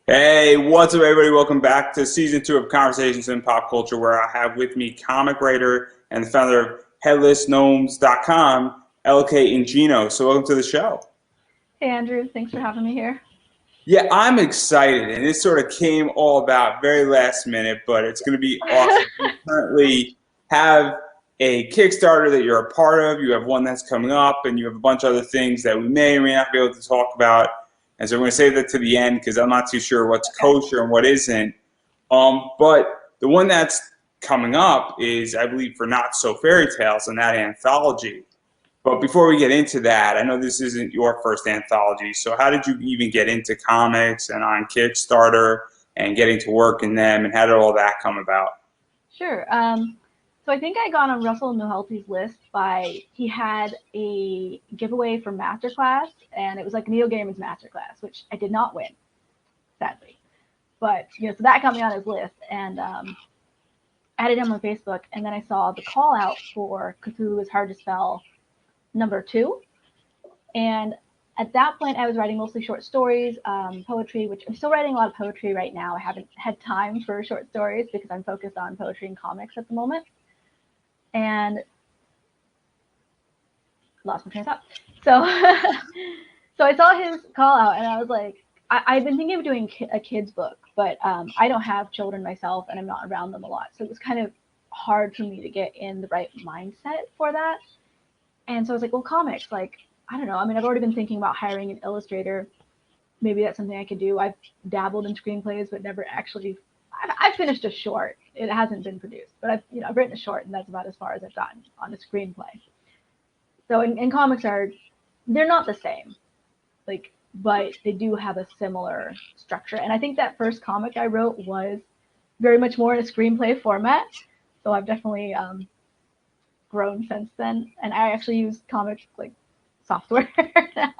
Hey, what's up, everybody? Welcome back to season 2 of Conversations in Pop Culture, where I have with me comic writer and the founder of HeadlessGnomes.com, LK Ingino. So, welcome to the show. Hey Andrew, thanks for having me here. Yeah, I'm excited, and it sort of came all about very last minute, but it's going to be awesome. You currently have a Kickstarter that you're a part of, you have one that's coming up, and you have a bunch of other things that we may or may not be able to talk about. And so, we're going to save that to the end because I'm not too sure what's Okay. kosher and what isn't. But the one that's coming up is, I believe, for Not So Fairy Tales and that anthology. But before we get into that, I know this isn't your first anthology. So how did you even get into comics and on Kickstarter and getting to work in them, and how did all that come about? Sure. So I think I got on Russell Nohelty's list he had a giveaway for Masterclass, and it was like Neil Gaiman's Masterclass, which I did not win, sadly. But so that got me on his list, and added him on Facebook, and then I saw the call out for Cthulhu is Hard to Spell #2, and at that point, I was writing mostly short stories, poetry, which I'm still writing a lot of poetry right now. I haven't had time for short stories because I'm focused on poetry and comics at the moment. And lost my train of thought. So, so I saw his call out, and I was like, I've been thinking of doing a kid's book, but I don't have children myself, and I'm not around them a lot. So it was kind of hard for me to get in the right mindset for that. And so I was like, well, comics, like, I don't know. I mean, I've already been thinking about hiring an illustrator. Maybe that's something I could do. I've dabbled in screenplays, but never actually. I've finished a short. It hasn't been produced, but I've written a short, and that's about as far as I've gotten on a screenplay. So, and comics they're not the same, like, but they do have a similar structure. And I think that first comic I wrote was very much more in a screenplay format. So I've definitely grown since then, and I actually use comics like software now.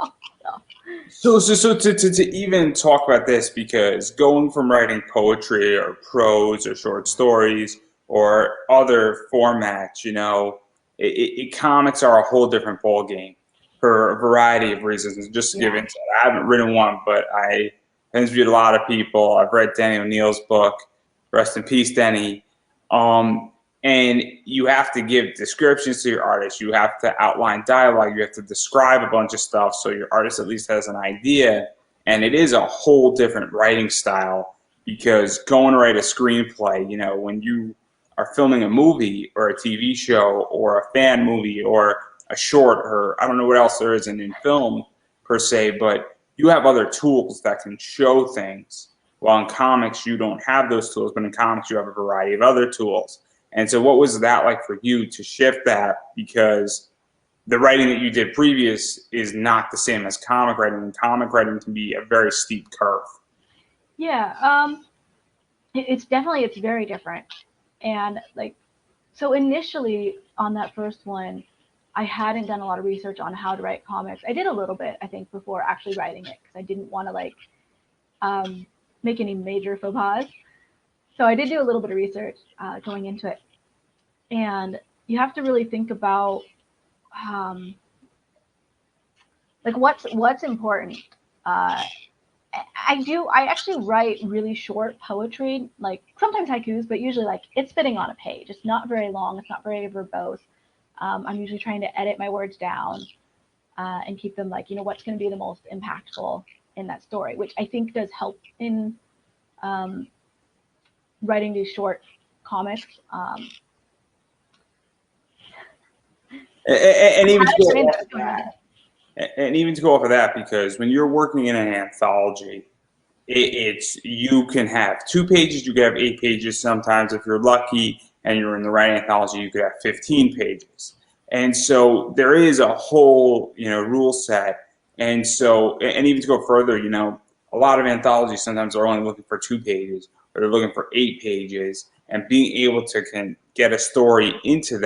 So. So to even talk about this, because going from writing poetry or prose or short stories or other formats, comics are a whole different ballgame for a variety of reasons. Just to give Yeah. insight, I haven't written one, but I interviewed a lot of people. I've read Denny O'Neil's book, rest in peace, Denny. Um, and you have to give descriptions to your artist. You have to outline dialogue. You have to describe a bunch of stuff so your artist at least has an idea. And it is a whole different writing style because going to write a screenplay, when you are filming a movie or a TV show or a fan movie or a short, or I don't know what else there is in film per se, but you have other tools that can show things. While in comics, you don't have those tools, but in comics, you have a variety of other tools. And so, what was that like for you to shift that? Because the writing that you did previous is not the same as comic writing, and comic writing can be a very steep curve. Yeah. It's very different. And like, so initially on that first one, I hadn't done a lot of research on how to write comics. I did a little bit, I think, before actually writing it because I didn't want to um, make any major faux pas. So I did do a little bit of research going into it, and you have to really think about um, like what's important. Uh, I actually write really short poetry, like sometimes haikus, but usually like it's fitting on a page. It's not very long. It's not very verbose. I'm usually trying to edit my words down and keep them like, what's going to be the most impactful in that story, which I think does help in um, writing these short comics. And even to go off of Going on. and even to go off of that, because when you're working in an anthology, it's you can have 2 pages, you can have 8 pages. Sometimes, if you're lucky and you're in the right anthology, you could have 15 pages. And so there is a whole rule set. And so, and even to go further, a lot of anthologies sometimes are only looking for 2 pages, or they're looking for 8 pages. And being able to get a story into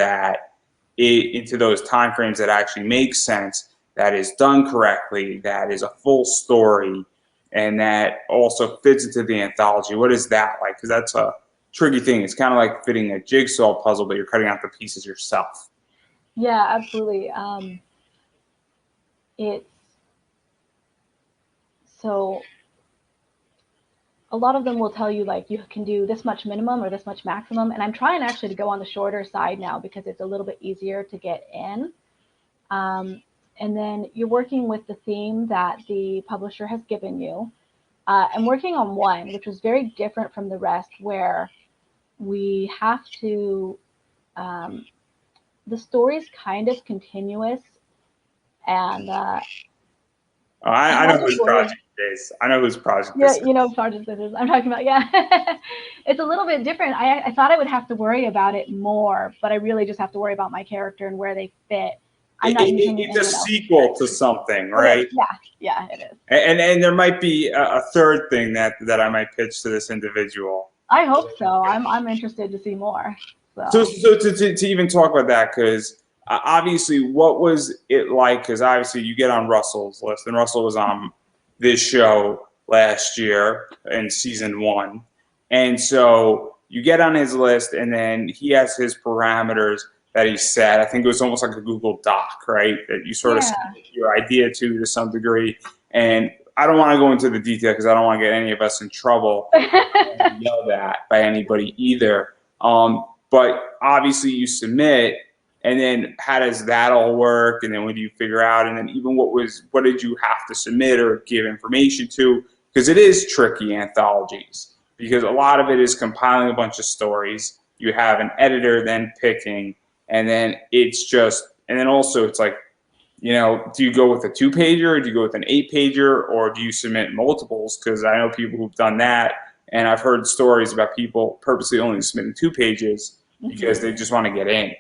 into those time frames that actually make sense, that is done correctly, that is a full story, and that also fits into the anthology. What is that like? Because that's a tricky thing. It's kind of like fitting a jigsaw puzzle, but you're cutting out the pieces yourself. Yeah, absolutely. It's so a lot of them will tell you like you can do this much minimum or this much maximum, and I'm trying actually to go on the shorter side now because it's a little bit easier to get in. Um, and then you're working with the theme that the publisher has given you. I'm working on one, which was very different from the rest, where we have to, the story's kind of continuous, and I I know had to whose worry. project it is. I know whose project Yeah, this is. you know, Sergeant Scissors. I'm talking about, yeah. It's a little bit different. I thought I would have to worry about it more, but I really just have to worry about my character and where they fit. I'm not using It's a anyone else's sequel to characters. something, It is, right? yeah, yeah, it is. And there might be a third thing that I might pitch to this individual. I hope so. I'm interested to see more. So So to even talk about that, because obviously, what was it like? Because obviously, you get on Russell's list, and Russell was on this show last year in season 1, and so you get on his list, and then he has his parameters that he set. I think it was almost like a Google Doc, right? That you sort of yeah. submit your idea to some degree, and I don't want to go into the detail because I don't want to get any of us in trouble. Yelled at by anybody either. But obviously you submit, and then how does that all work? And then what do you figure out? And then even what did you have to submit or give information to? Because it is tricky, anthologies, because a lot of it is compiling a bunch of stories. You have an editor then picking, and then and then also it's like, do you go with a 2-pager, or do you go with an 8-pager, or do you submit multiples? Because I know people who've done that, and I've heard stories about people purposely only submitting 2 pages because they just want to get in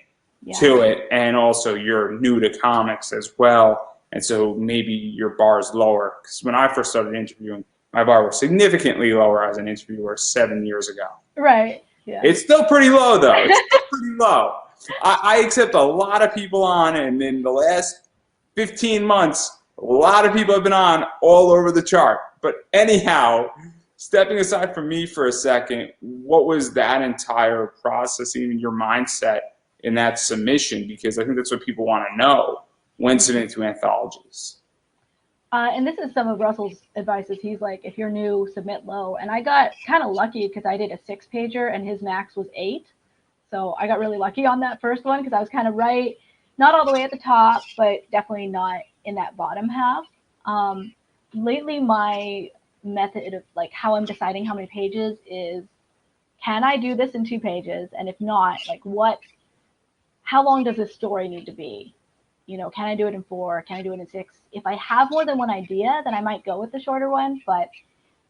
to it. And also, you're new to comics as well, and so maybe your bar is lower. Because when I first started interviewing, my bar was significantly lower as an interviewer 7 years ago. Right. Yeah. It's still pretty low, though. It's still pretty low. I accept a lot of people on, and in the last 15 months, a lot of people have been on all over the chart. But anyhow, stepping aside from me for a second, what was that entire process, even your mindset in that submission? Because I think that's what people want to know when submitting to anthologies. And this is some of Russell's advices. He's like, if you're new, submit low. And I got kind of lucky because I did a 6-pager and his max was 8. So I got really lucky on that first one because I was kind of right, not all the way at the top, but definitely not in that bottom half. Lately, my method of like how I'm deciding how many pages is, can I do this in 2 pages? And if not, like how long does this story need to be? Can I do it in 4? Can I do it in 6? If I have more than one idea, then I might go with the shorter one. But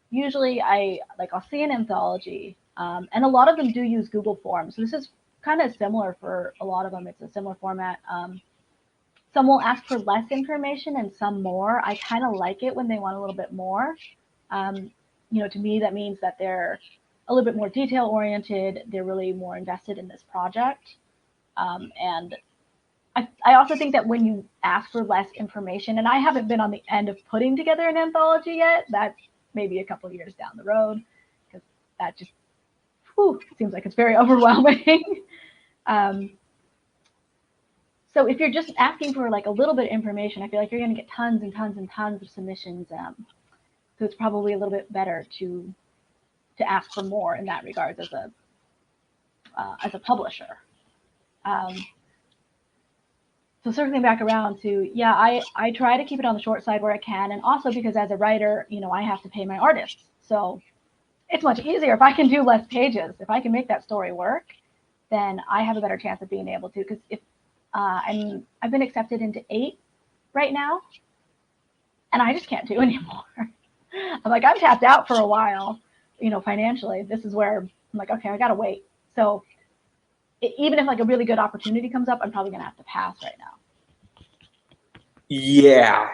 usually I'll see an anthology, and a lot of them do use Google Forms. So this is kind of similar for a lot of them. It's a similar format. Some will ask for less information and some more. I kind of like it when they want a little bit more. To me, that means that they're a little bit more detail oriented. They're really more invested in this project. And I also think that when you ask for less information, and I haven't been on the end of putting together an anthology yet, that's maybe a couple years down the road, because that just seems like it's very overwhelming. So if you're just asking for like a little bit of information, I feel like you're going to get tons and tons and tons of submissions. So it's probably a little bit better to ask for more in that regards as a publisher. So circling back around to, yeah, I try to keep it on the short side where I can, and also because as a writer, I have to pay my artists. So it's much easier if I can do less pages. If I can make that story work, then I have a better chance of being able to. Because if I've been accepted into 8 right now, and I just can't do anymore. I'm like, I'm tapped out for a while, financially. This is where I'm like, okay, I gotta wait. So even if like a really good opportunity comes up, I'm probably gonna have to pass right now. Yeah,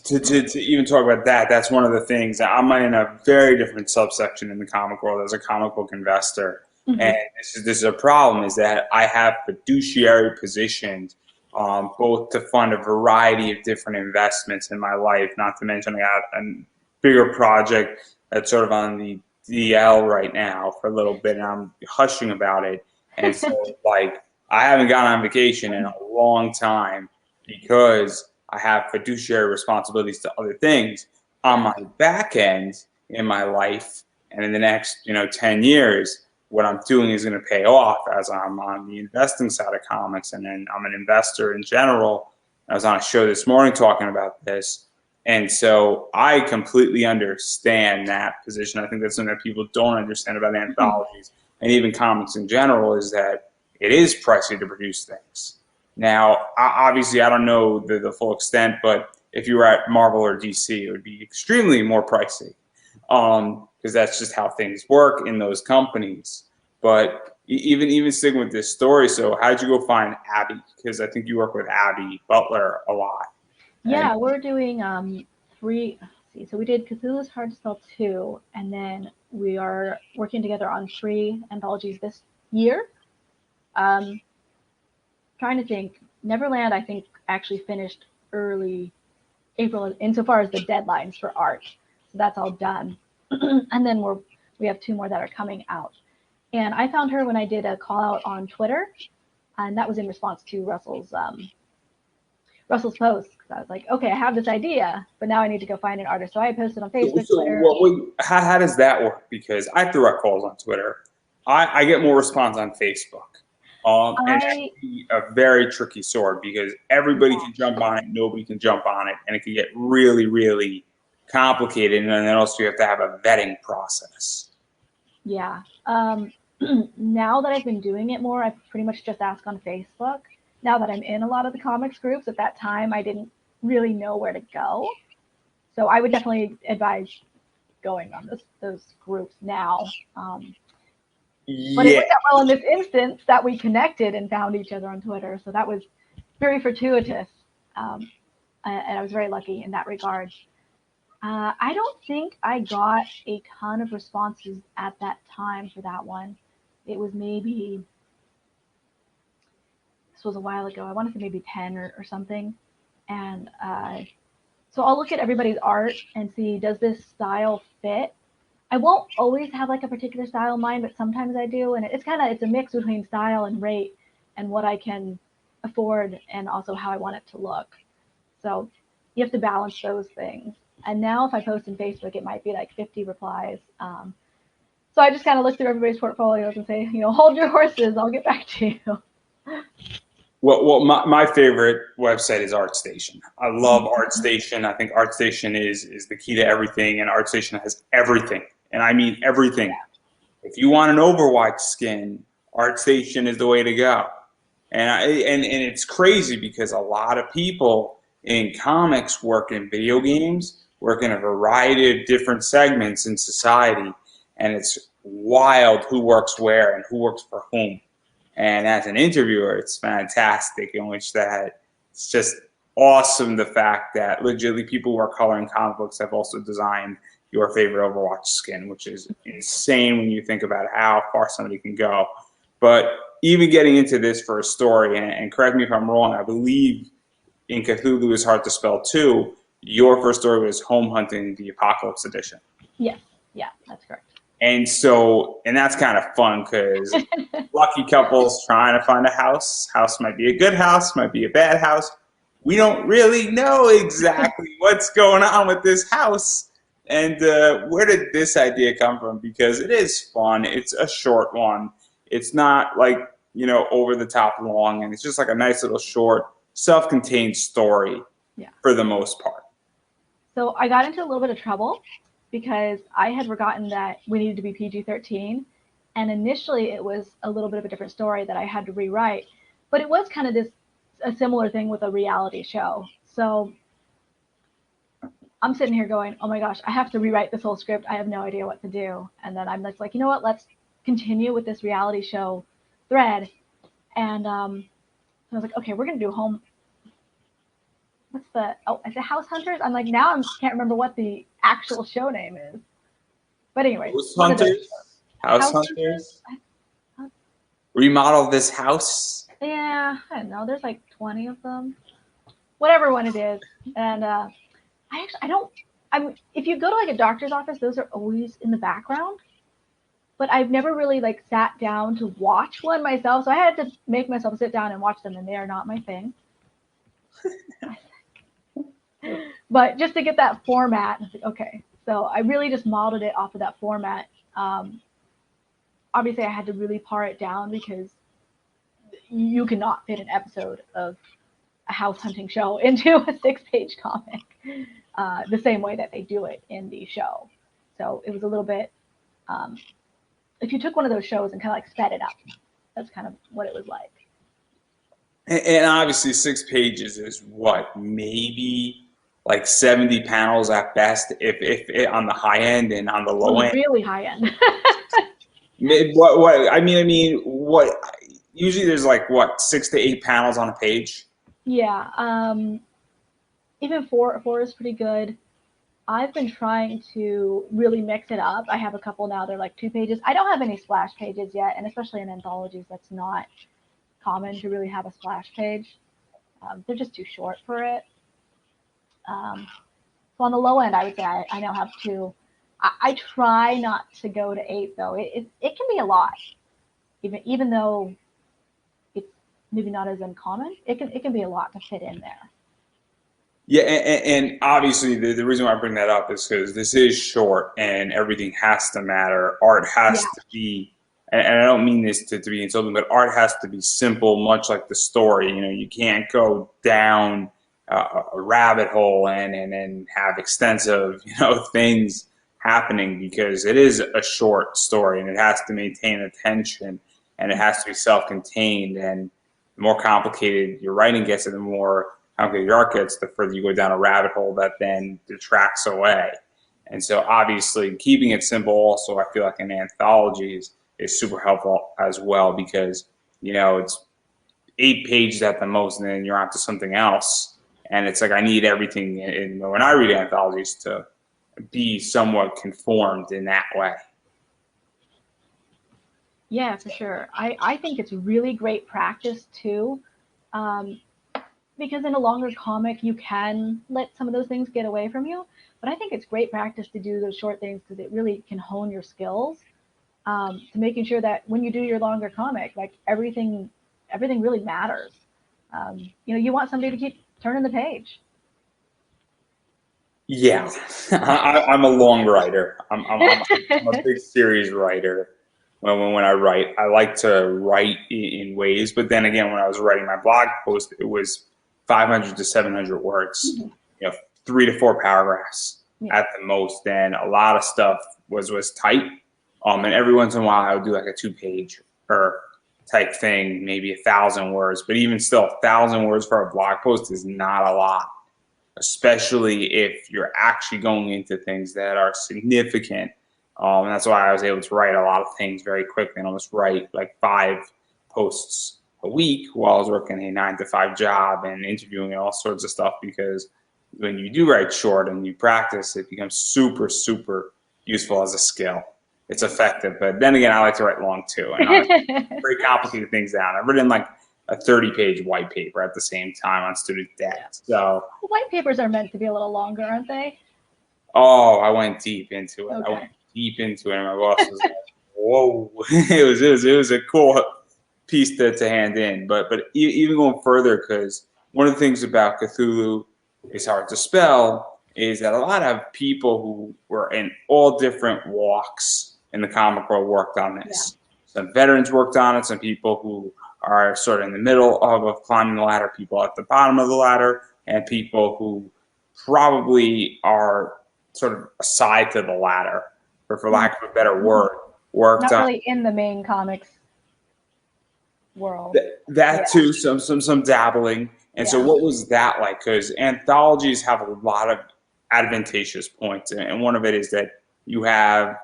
to even talk about that, that's one of the things. I'm in a very different subsection in the comic world as a comic book investor. Mm-hmm. And this is a problem, is that I have fiduciary positions, both to fund a variety of different investments in my life, not to mention I got a bigger project that's sort of on the DL right now for a little bit, and I'm hushing about it. And so, like, I haven't gone on vacation in a long time because I have fiduciary responsibilities to other things on my back end in my life. And in the next, 10 years, what I'm doing is going to pay off as I'm on the investing side of comics. And then I'm an investor in general. I was on a show this morning talking about this. And so I completely understand that position. I think that's something that people don't understand about anthologies and even comics in general, is that it is pricey to produce things. Now, obviously, I don't know the full extent, but if you were at Marvel or DC, it would be extremely more pricey, because that's just how things work in those companies. But even sticking with this story, so how'd you go find Abby? Because I think you work with Abby Butler a lot. Yeah, And we're doing 3. Let's see, so we did Cthulhu's Hard to Spell 2, and then we are working together on 3 anthologies this year. Trying to think. Neverland, I think, actually finished early April, insofar as the deadlines for art. So that's all done. And then we have 2 more that are coming out. And I found her when I did a call out on Twitter, and that was in response to Russell's post. Because I was like, okay, I have this idea, but now I need to go find an artist. So I posted on Facebook, Twitter. How does that work? Because I threw out calls on Twitter. I get more response on Facebook. And that can be a very tricky sword, because everybody can jump on it, nobody can jump on it, and it can get really, really complicated. And then also you have to have a vetting process. Yeah. Now that I've been doing it more, I pretty much just ask on Facebook. Now that I'm in a lot of the comics groups, at that time I didn't really know where to go. So I would definitely advise going on those groups now. But it worked out well in this instance that we connected and found each other on Twitter. So that was very fortuitous. And I was very lucky in that regard. I don't think I got a ton of responses at that time for that one. It was maybe, this was a while ago, I want to say maybe 10 or something. And so I'll look at everybody's art and see, does this style fit? I won't always have like a particular style in mind, but sometimes I do. And it's a mix between style and rate and what I can afford and also how I want it to look. So you have to balance those things. And now if I post in Facebook, it might be like 50 replies. So I just kind of look through everybody's portfolios and say, hold your horses, I'll get back to you. Well, my favorite website is ArtStation. I love ArtStation. I think ArtStation is the key to everything, and ArtStation has everything, and I mean everything. Yeah. If you want an Overwatch skin, ArtStation is the way to go. And it's crazy because a lot of people in comics work in video games, work in a variety of different segments in society, and it's wild who works where and who works for whom. And as an interviewer, it's fantastic in which that it's just awesome, the fact that legitimately people who are coloring comic books have also designed your favorite Overwatch skin, which is insane when you think about how far somebody can go. But even getting into this for a story, and correct me if I'm wrong, I believe in Cthulhu's Hard to Spell 2, your first story was Home Hunting, the Apocalypse Edition. Yes, yeah, that's correct. And that's kind of fun because lucky couples trying to find a house. House might be a good house, might be a bad house. We don't really know exactly what's going on with this house. And where did this idea come from? Because it is fun. It's a short one. It's not like, over the top long. And it's just like a nice little short, self-contained story for the most part. So I got into a little bit of trouble because I had forgotten that we needed to be PG-13. And initially it was a little bit of a different story that I had to rewrite. But it was kind of a similar thing with a reality show. So I'm sitting here going, oh my gosh, I have to rewrite this whole script. I have no idea what to do. And then I'm just like, you know what, let's continue with this reality show thread. And I was like, okay, we're going to do home. Is it House Hunters? I'm like, now I can't remember what the actual show name is. But anyway. House Hunters? Remodel this house? Yeah, I don't know. There's like 20 of them. Whatever one it is. And if you go to like a doctor's office, those are always in the background. But I've never really like sat down to watch one myself. So I had to make myself sit down and watch them, and they are not my thing. But just to get that format, I was like, okay. So I really just modeled it off of that format. Um, Obviously, I had to really pare it down because you cannot fit an episode of a house hunting show into a 6-page comic the same way that they do it in the show. So it was a little bit, if you took one of those shows and kind of like sped it up, that's kind of what it was like. And obviously 6 pages is what, maybe like 70 panels at best, if it, on the high end, and on the low end. Really high end. What I mean, what usually there's like what, 6 to 8 panels on a page. Yeah. Even four is pretty good. I've been trying to really mix it up. I have a couple now. They're like 2 pages. I don't have any splash pages yet, and especially in anthologies, that's not common to really have a splash page. They're just too short for it. So on the low end, I would say I now have 2. I try not to go to 8 though. It can be a lot, even though it's maybe not as uncommon. It can be a lot to fit in there. Yeah, and obviously the reason why I bring that up is because this is short and everything has to matter. Art has to be, and I don't mean this to be insulting, but art has to be simple, much like the story. You know, you can't go down a rabbit hole and have extensive, things happening, because it is a short story and it has to maintain attention and it has to be self-contained. And the more complicated your writing gets and the more complicated your art gets, the further you go down a rabbit hole that then detracts away. And so obviously keeping it simple also, I feel like in anthologies is super helpful as well, because, it's 8 pages at the most and then you're on to something else. And it's like, I need everything when I read anthologies to be somewhat conformed in that way. Yeah, for sure. I think it's really great practice too. Because in a longer comic, you can let some of those things get away from you. But I think it's great practice to do those short things because it really can hone your skills to making sure that when you do your longer comic, like everything really matters. You want somebody to keep turning the page. Yeah, I'm a long writer. I'm a big series writer. When I write, I like to write in waves. But then again, when I was writing my blog post, it was 500 to 700 words, 3 to 4 paragraphs at the most. And a lot of stuff was tight. And every once in a while, I would do like a 2-page or type thing, maybe 1,000 words. But even still, 1,000 words for a blog post is not a lot, especially if you're actually going into things that are significant. And that's why I was able to write a lot of things very quickly and almost write like 5 posts a week while I was working a 9-to-5 job and interviewing and all sorts of stuff. Because when you do write short and you practice, it becomes super, super useful as a skill. It's effective. But then again, I like to write long too. And I like to very complicated things down. I've written like a 30-page white paper at the same time on student debt. So white papers are meant to be a little longer, aren't they? Oh, I went deep into it. Okay. I went deep into it, and my boss was like, "Whoa!" it was a cool piece to hand in. But even going further, because one of the things about Cthulhu is hard to spell, is that a lot of people who were in all different walks in the comic world worked on this. Yeah. Some veterans worked on it. Some people who are sort of in the middle of climbing the ladder, people at the bottom of the ladder, and people who probably are sort of aside to the ladder, or for lack of a better word, worked not really in the main comics world. That too, some dabbling. And so what was that like? Because anthologies have a lot of advantageous points. And one of it is that you have,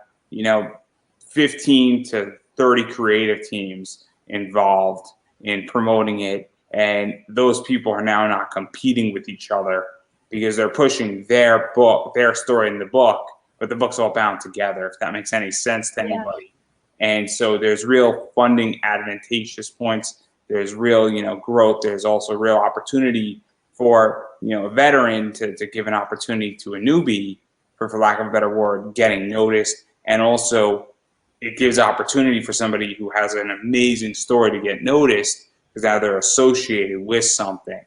15 to 30 creative teams involved in promoting it. And those people are now not competing with each other because they're pushing their book, their story in the book, but the book's all bound together, if that makes any sense to anybody. And so there's real funding advantageous points. There's real, growth. There's also real opportunity for, a veteran to give an opportunity to a newbie, for lack of a better word, getting noticed. And also it gives opportunity for somebody who has an amazing story to get noticed because now they're associated with something.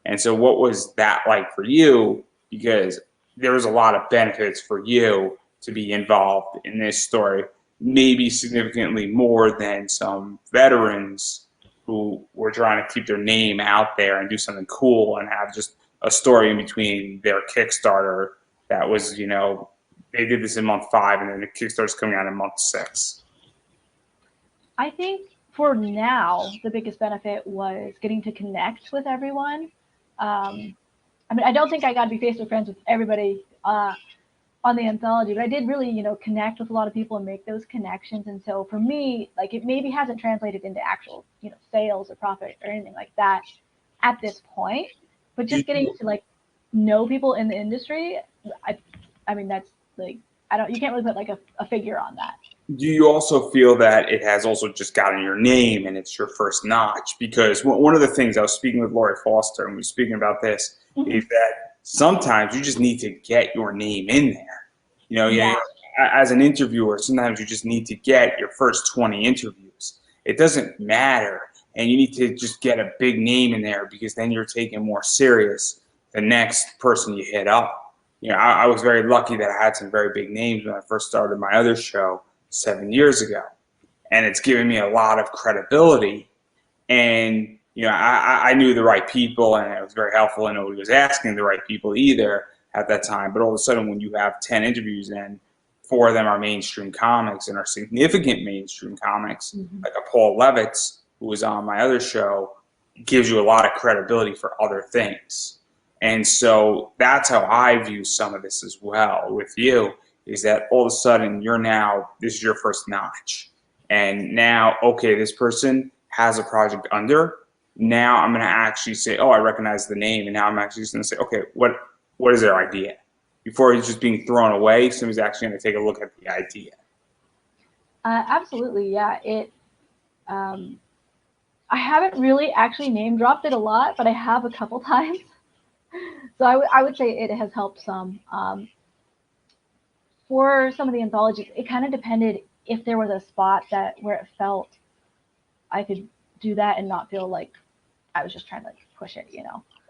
And so what was that like for you? Because there was a lot of benefits for you to be involved in this story. maybe significantly more than some veterans who were trying to keep their name out there and do something cool and have just a story in between their Kickstarter that was, they did this in month 5 and then the Kickstarter's coming out in month 6. I think for now, the biggest benefit was getting to connect with everyone. I mean, I don't think I got to be Facebook friends with everybody on the anthology, but I did really, connect with a lot of people and make those connections. And so for me, like, it maybe hasn't translated into actual, sales or profit or anything like that at this point, but just getting to like know people in the industry, I mean, that's like, you can't really put like a figure on that. Do you also feel that it has also just gotten your name and it's your first notch? Because one of the things I was speaking with Lori Foster and we were speaking about this is that sometimes you just need to get your name in there. Yeah. As an interviewer, sometimes you just need to get your first 20 interviews. It doesn't matter. And you need to just get a big name in there because then you're taken more serious the next person you hit up. I was very lucky that I had some very big names when I first started my other show 7 years ago. And it's given me a lot of credibility. And, I knew the right people and it was very helpful. And nobody was asking the right people either at that time. But all of a sudden, when you have 10 interviews and 4 of them are mainstream comics and are significant mainstream comics, like a Paul Levitz, who was on my other show, gives you a lot of credibility for other things. And so that's how I view some of this as well with you, is that all of a sudden this is your first notch. And now, okay, this person has a project under. Now I'm going to actually say, oh, I recognize the name. And now I'm actually just going to say, okay, what is their idea? Before it's just being thrown away, somebody's actually going to take a look at the idea. Absolutely, yeah. I haven't really actually name dropped it a lot, but I have a couple times. So I would say it has helped some. For some of the anthologies, it kind of depended if there was a spot where it felt I could do that and not feel like I was just trying to push it,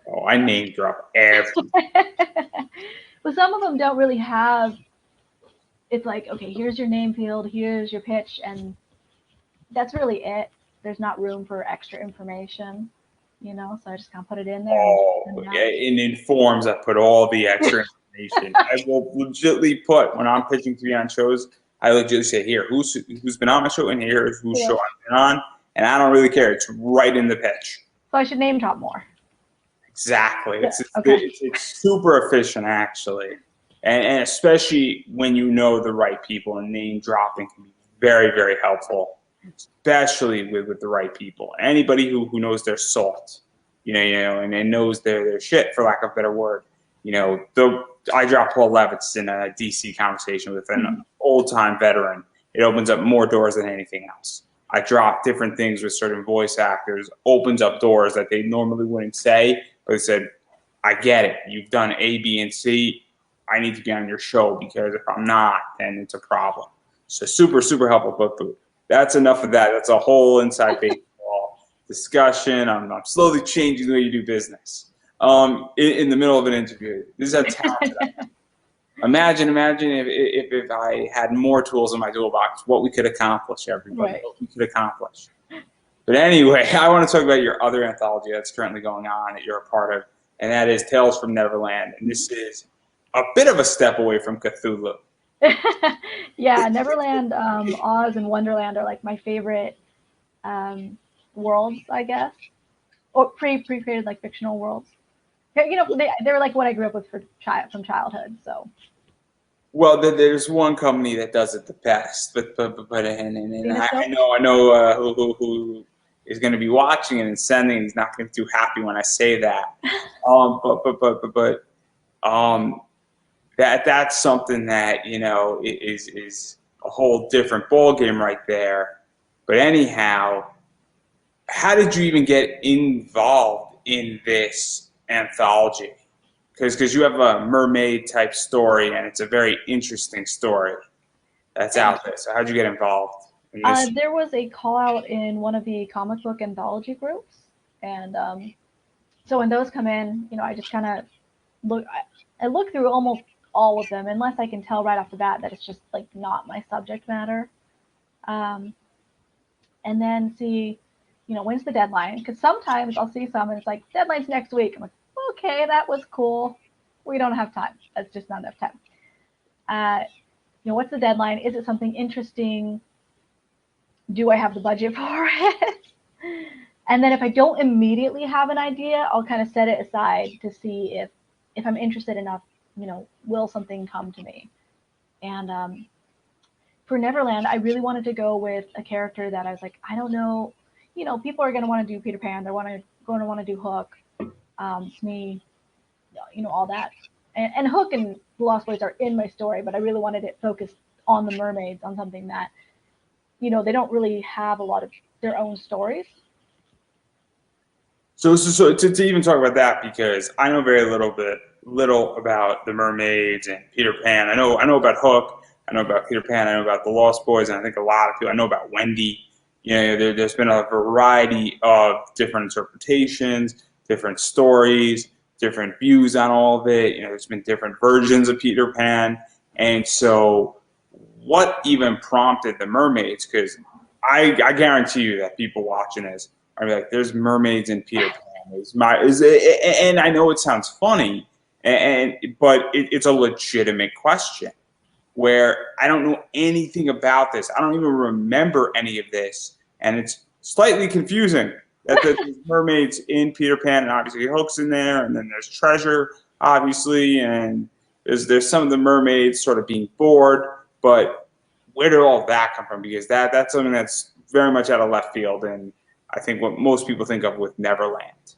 Oh, I name drop everything. But some of them don't really have. It's like, okay, here's your name field, here's your pitch, and that's really it. There's not room for extra information, so I just kind of put it in there. Oh, yeah, in forms, I put all the extra information. I will legitimately put, when I'm pitching to be on shows, I legitimately say, here, who's been on my show, and here is whose show I've been on, and I don't really care. It's right in the pitch. So I should name drop more. Exactly. It's super efficient, actually. And especially when you know the right people, and name dropping can be very, very helpful, especially with the right people. Anybody who knows their salt, and knows their shit, for lack of a better word. I dropped Paul Levitz in a DC conversation with an old-time veteran. It opens up more doors than anything else. I drop different things with certain voice actors, opens up doors that they normally wouldn't say, but they said, I get it. You've done A, B, and C. I need to be on your show because if I'm not, then it's a problem. So super, super helpful. But that's enough of that. That's a whole inside baseball discussion. I'm slowly changing the way you do business. In the middle of an interview. This is how talented I am. Imagine if I had more tools in my toolbox, what we could accomplish, everybody. Right. What we could accomplish. But anyway, I want to talk about your other anthology that's currently going on that you're a part of, and that is Tales from Neverland. And this is a bit of a step away from Cthulhu. Yeah, Neverland, Oz, and Wonderland are like my favorite worlds, I guess, or pre-created like fictional worlds. They were like what I grew up with from childhood. So. Well, there's one company that does it the best, but I know who is going to be watching it and sending. He's not going to be too happy when I say that. That's something that is a whole different ball game right there. But anyhow, how did you even get involved in this anthology? Because you have a mermaid type story and it's a very interesting story that's out there. So how'd you get involved in this? There was a call out in one of the comic book anthology groups, and so when those come in, I just kind of look through almost all of them, unless I can tell right off the bat that it's just like not my subject matter. Um, and then see, when's the deadline? Because sometimes I'll see some and it's like, deadline's next week. I'm like, okay, that was cool. We don't have time. That's just not enough time. What's the deadline? Is it something interesting? Do I have the budget for it? And then if I don't immediately have an idea, I'll kind of set it aside to see if I'm interested enough, will something come to me? And for Neverland, I really wanted to go with a character that I was like, I don't know, people are going to want to do Peter Pan. They're going to want to do Hook, Smee, all that. And Hook and the Lost Boys are in my story, but I really wanted it focused on the mermaids, on something that, they don't really have a lot of their own stories. So to even talk about that, because I know very little about the mermaids and Peter Pan. I know about Hook. I know about Peter Pan. I know about the Lost Boys, and I think a lot of people. I know about Wendy. There's been a variety of different interpretations, different stories, different views on all of it. There's been different versions of Peter Pan, and so what even prompted the mermaids? Because I guarantee you that people watching this are like, "There's mermaids in Peter Pan." And I know it sounds funny, but it's a legitimate question where I don't know anything about this. I don't even remember any of this, and it's slightly confusing that there's mermaids in Peter Pan, and obviously Hook's in there, and then there's Treasure, obviously, and there's some of the mermaids sort of being bored, but where did all that come from? Because that's something that's very much out of left field, and I think what most people think of with Neverland.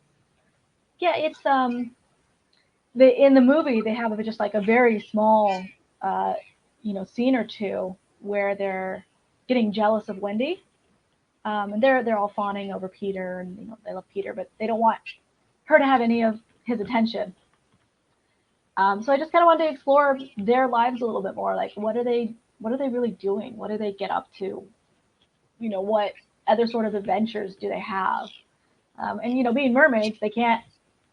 Yeah, it's in the movie they have just like a very small scene or two where they're getting jealous of Wendy, and they're all fawning over Peter, and they love Peter, but they don't want her to have any of his attention. So I just kind of wanted to explore their lives a little bit more. Like, what are they really doing? What do they get up to? What other sort of adventures do they have? And being mermaids, they can't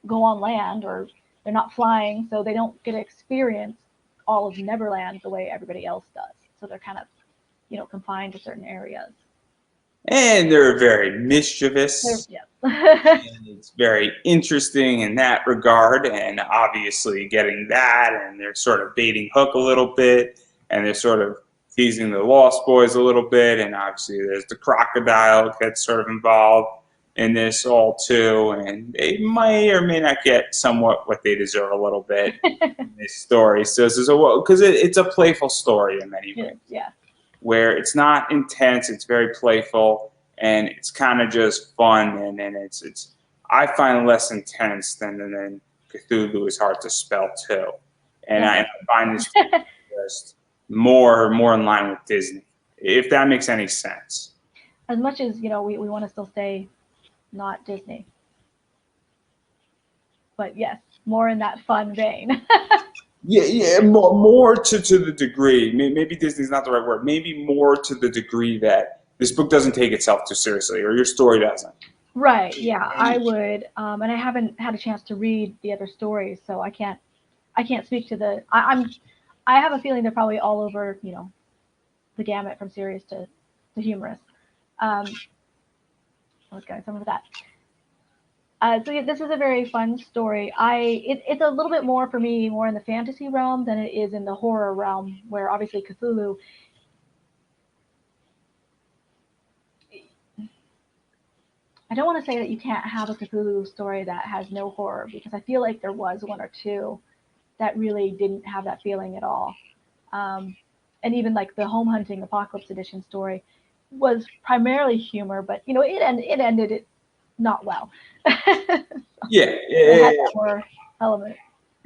go on land, or they're not flying, so they don't get to experience all of Neverland the way everybody else does. So they're kind of, confined to certain areas. And they're very mischievous. Yes. And it's very interesting in that regard, and obviously getting that, and they're sort of baiting Hook a little bit, and they're sort of teasing the Lost Boys a little bit, and obviously there's the crocodile that's sort of involved in this all too, and they may or may not get somewhat what they deserve a little bit in this story. So because it's a playful story in many ways. Yeah. Where it's not intense, it's very playful, and it's kind of just fun, and it's I find less intense than Cthulhu is hard to spell too, and I find this just more in line with Disney, if that makes any sense. As much as we want to still stay not Disney, but yes, more in that fun vein. Yeah, more to the degree. Maybe Disney's not the right word. Maybe more to the degree that this book doesn't take itself too seriously, or your story doesn't. Right. Yeah, I would. And I haven't had a chance to read the other stories, so I can't speak to the. I have a feeling they're probably all over, the gamut from serious to humorous. Let's go some of that. So yeah, this is a very fun story. It's a little bit more for me, more in the fantasy realm than it is in the horror realm, where obviously Cthulhu. I don't want to say that you can't have a Cthulhu story that has no horror, because I feel like there was one or two that really didn't have that feeling at all. And even like the Home Hunting Apocalypse Edition story was primarily humor, but it ended it not well. Yeah, it had that horror element.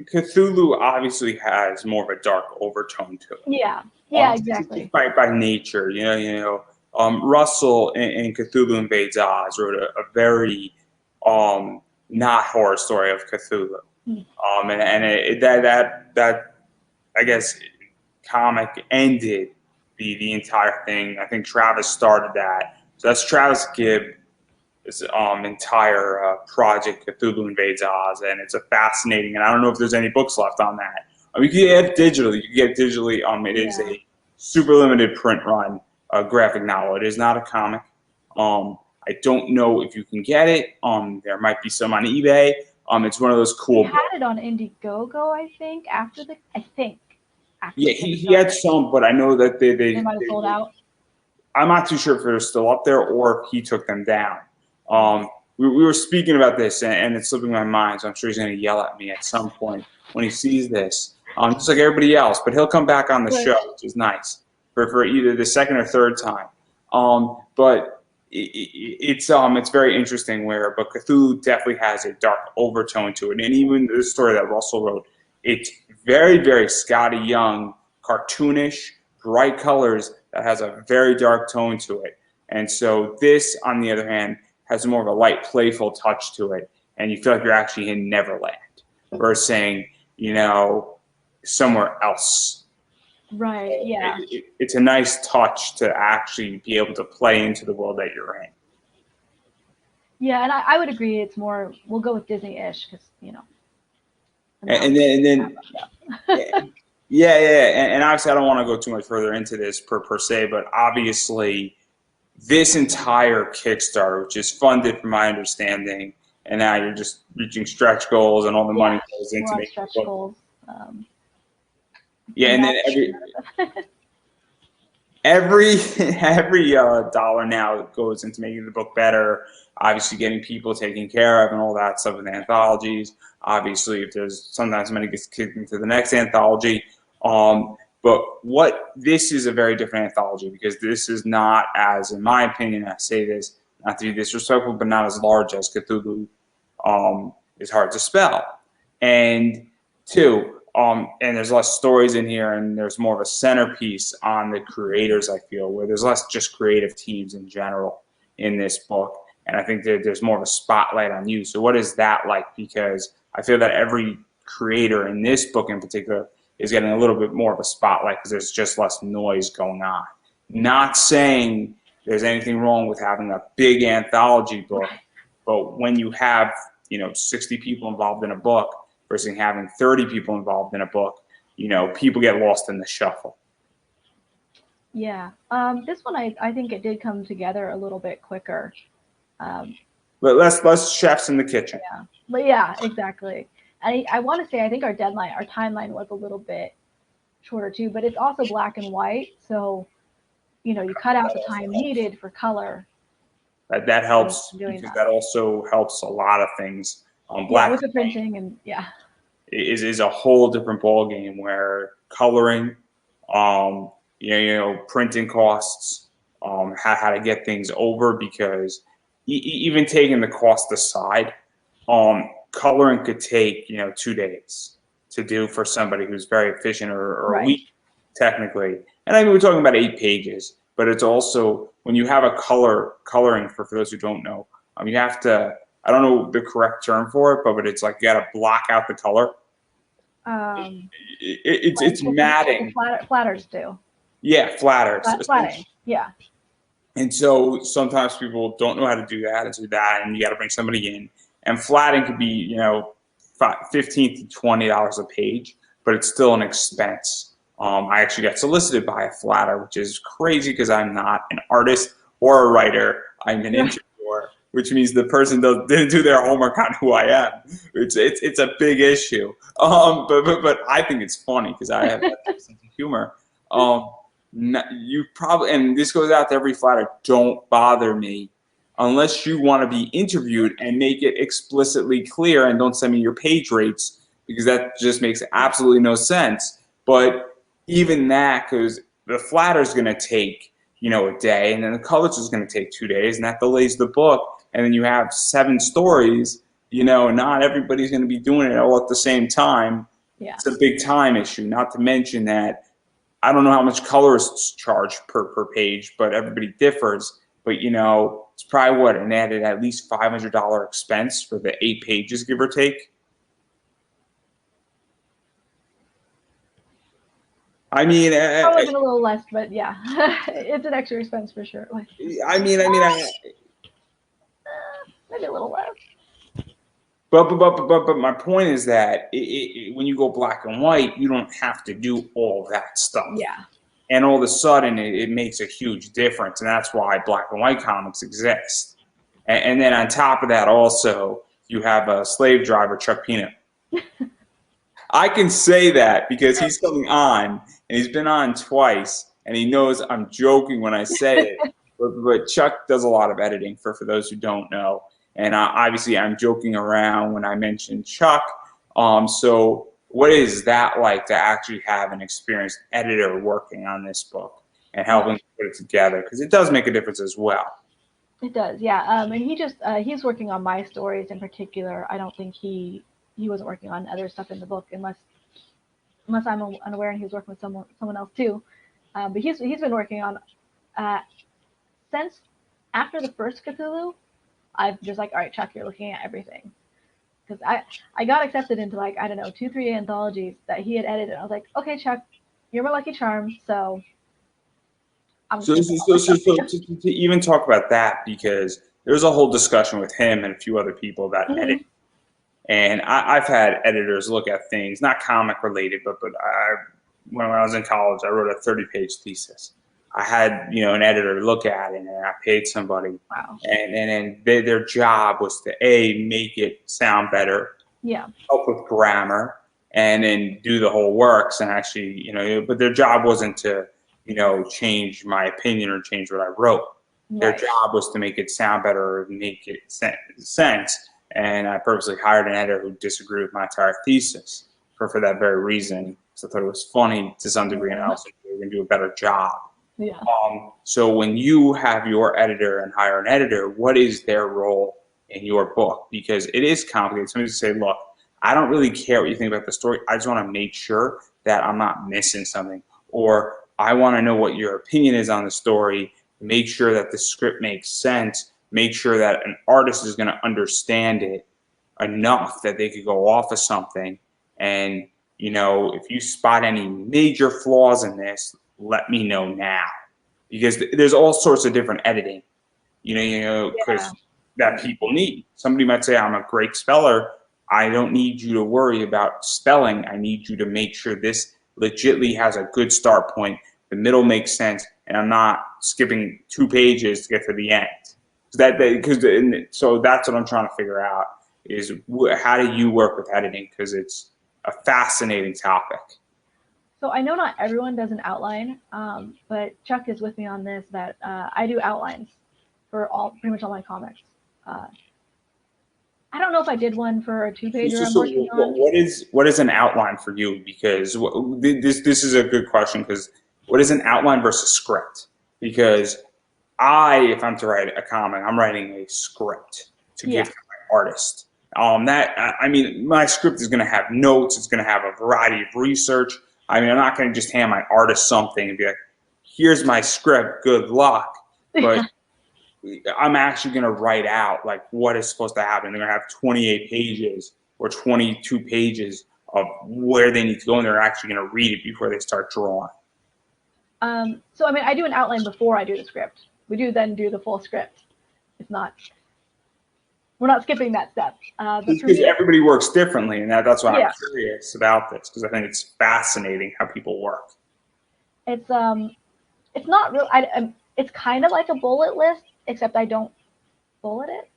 Cthulhu obviously has more of a dark overtone to it. Yeah, exactly. By nature, Russell in Cthulhu Invades Oz wrote a very not horror story of Cthulhu, that I guess comic ended the entire thing. I think Travis started that, so that's Travis Gibbs' entire project, Cthulhu Invades Oz, and it's a fascinating. And I don't know if there's any books left on that. You can get it digitally. It is a super limited print run a graphic novel. It is not a comic. I don't know if you can get it. There might be some on eBay. It's one of those cool. He had it on Indiegogo, I think. After the yeah, he had some, but I know that they might have sold out. I'm not too sure if they're still up there or if he took them down. We were speaking about this, and it's slipping my mind, so I'm sure he's going to yell at me at some point when he sees this, just like everybody else. But he'll come back on the show, which is nice, for either the second or third time. But it's very interesting but Cthulhu definitely has a dark overtone to it. And even the story that Russell wrote, it's very, very Scotty Young, cartoonish, bright colors that has a very dark tone to it. And so this, on the other hand, has more of a light, playful touch to it. And you feel like you're actually in Neverland versus saying, somewhere else. Right, yeah. It's a nice touch to actually be able to play into the world that you're in. Yeah, and I would agree. It's more, we'll go with Disney-ish because, And then yeah. And obviously I don't want to go too much further into this per se, but obviously this entire Kickstarter, which is funded from my understanding, and now you're just reaching stretch goals and all the money goes into making stretch goals. And then every dollar now goes into making the book better, obviously getting people taken care of and all that stuff with anthologies. Obviously, if there's sometimes money gets kicked into the next anthology. But this is a very different anthology because this is not as, in my opinion, I say this not to be disrespectful, but not as large as Cthulhu is hard to spell. And two, and there's less stories in here, and there's more of a centerpiece on the creators, I feel, where there's less just creative teams in general in this book. And I think that there's more of a spotlight on you. So what is that like? Because I feel that every creator in this book in particular is getting a little bit more of a spotlight because there's just less noise going on. Not saying there's anything wrong with having a big anthology book, but when you have 60 people involved in a book versus having 30 people involved in a book, people get lost in the shuffle. Yeah, this one I think it did come together a little bit quicker. But less chefs in the kitchen. Yeah, but yeah, exactly. I want to say I think our timeline was a little bit shorter too, but it's also black and white, so you cut out the time needed for color. That helps because that also helps a lot of things. Black with the printing and is a whole different ball game where coloring, printing costs, how to get things over, because even taking the cost aside, coloring could take 2 days to do for somebody who's very efficient, or a week technically. And I mean, we're talking about 8 pages, but it's also when you have a coloring for those who don't know, you have to, I don't know the correct term for it, but it's like you got to block out the color. It's matting. Flatters do. Yeah, flatters. Flatting. Yeah. And so sometimes people don't know how to do that, and you got to bring somebody in. And flatting could be, $15 to $20 a page, but it's still an expense. I actually got solicited by a flatter, which is crazy because I'm not an artist or a writer. I'm an interviewer, which means the person didn't do their homework on who I am. It's a big issue. But I think it's funny because I have that sense of humor. You probably, and this goes out to every flatter, don't bother me unless you want to be interviewed and make it explicitly clear, and don't send me your page rates because that just makes absolutely no sense. But even that, because the flatter is going to take a day, and then the colors is going to take 2 days, and that delays the book, and then you have 7 stories. Not everybody's going to be doing it all at the same time. Yeah. It's a big time issue. Not to mention that I don't know how much colorists charge per page, but everybody differs. But it's probably an added at least $500 expense for the 8 pages, give or take. I mean, probably a little less, but yeah, it's an extra expense for sure. Maybe a little less. But my point is that when you go black and white, you don't have to do all that stuff. Yeah. and all of a sudden it makes a huge difference, and that's why black and white comics exist. And then on top of that, also you have a slave driver, Chuck Peanut. I can say that because he's coming on, and he's been on twice, and he knows I'm joking when I say it. But Chuck does a lot of editing for those who don't know, and obviously I'm joking around when I mention Chuck. So what is that like to actually have an experienced editor working on this book and helping put it together? Because it does make a difference as well. It does, yeah. And he's working on my stories in particular. I don't think he wasn't working on other stuff in the book unless I'm unaware, and he was working with someone else too. But he's been working on since after the first Cthulhu. I've just like, all right, Chuck, you're looking at everything. Because I got accepted into like, I don't know, 2-3 anthologies that he had edited. I was like, okay, Chuck, you're my lucky charm, so I'm So to even talk about that, because there's a whole discussion with him and a few other people about editing. And I've had editors look at things, not comic related, but when I was in college, I wrote a 30-page thesis. I had an editor look at it, and I paid somebody. Wow. And their job was to make it sound better, help with grammar, and then do the whole works. And actually, but their job wasn't to change my opinion or change what I wrote. Right. Their job was to make it sound better or make it sense. And I purposely hired an editor who disagreed with my entire thesis for that very reason. So I thought it was funny to some degree, and I also think we're going to do a better job. Yeah. So when you have your editor and hire an editor, what is their role in your book? Because it is complicated. Somebody say, look, I don't really care what you think about the story. I just want to make sure that I'm not missing something. Or I want to know what your opinion is on the story, make sure that the script makes sense, make sure that an artist is going to understand it enough that they could go off of something. And, if you spot any major flaws in this, let me know now. Because there's all sorts of different editing, because that people need. Somebody might say, I'm a great speller. I don't need you to worry about spelling. I need you to make sure this legitly has a good start point. The middle makes sense, and I'm not skipping 2 pages to get to the end. So that's what I'm trying to figure out is how do you work with editing? Because it's a fascinating topic. So I know not everyone does an outline, but Chuck is with me on this. That I do outlines for pretty much all my comics. I don't know if I did one for a 2-pager I'm working on. What is an outline for you? Because this is a good question. Because what is an outline versus script? Because if I'm to write a comic, I'm writing a script to give to my artist. My script is going to have notes. It's going to have a variety of research. I'm not going to just hand my artist something and be like, here's my script, good luck. But I'm actually going to write out like what is supposed to happen. They're going to have 28 pages or 22 pages of where they need to go, and they're actually going to read it before they start drawing. So I do an outline before I do the script. We do then do the full script. We're not skipping that step. Because everybody works differently, and that's why I'm curious about this, because I think it's fascinating how people work. It's not real. It's kind of like a bullet list, except I don't bullet it.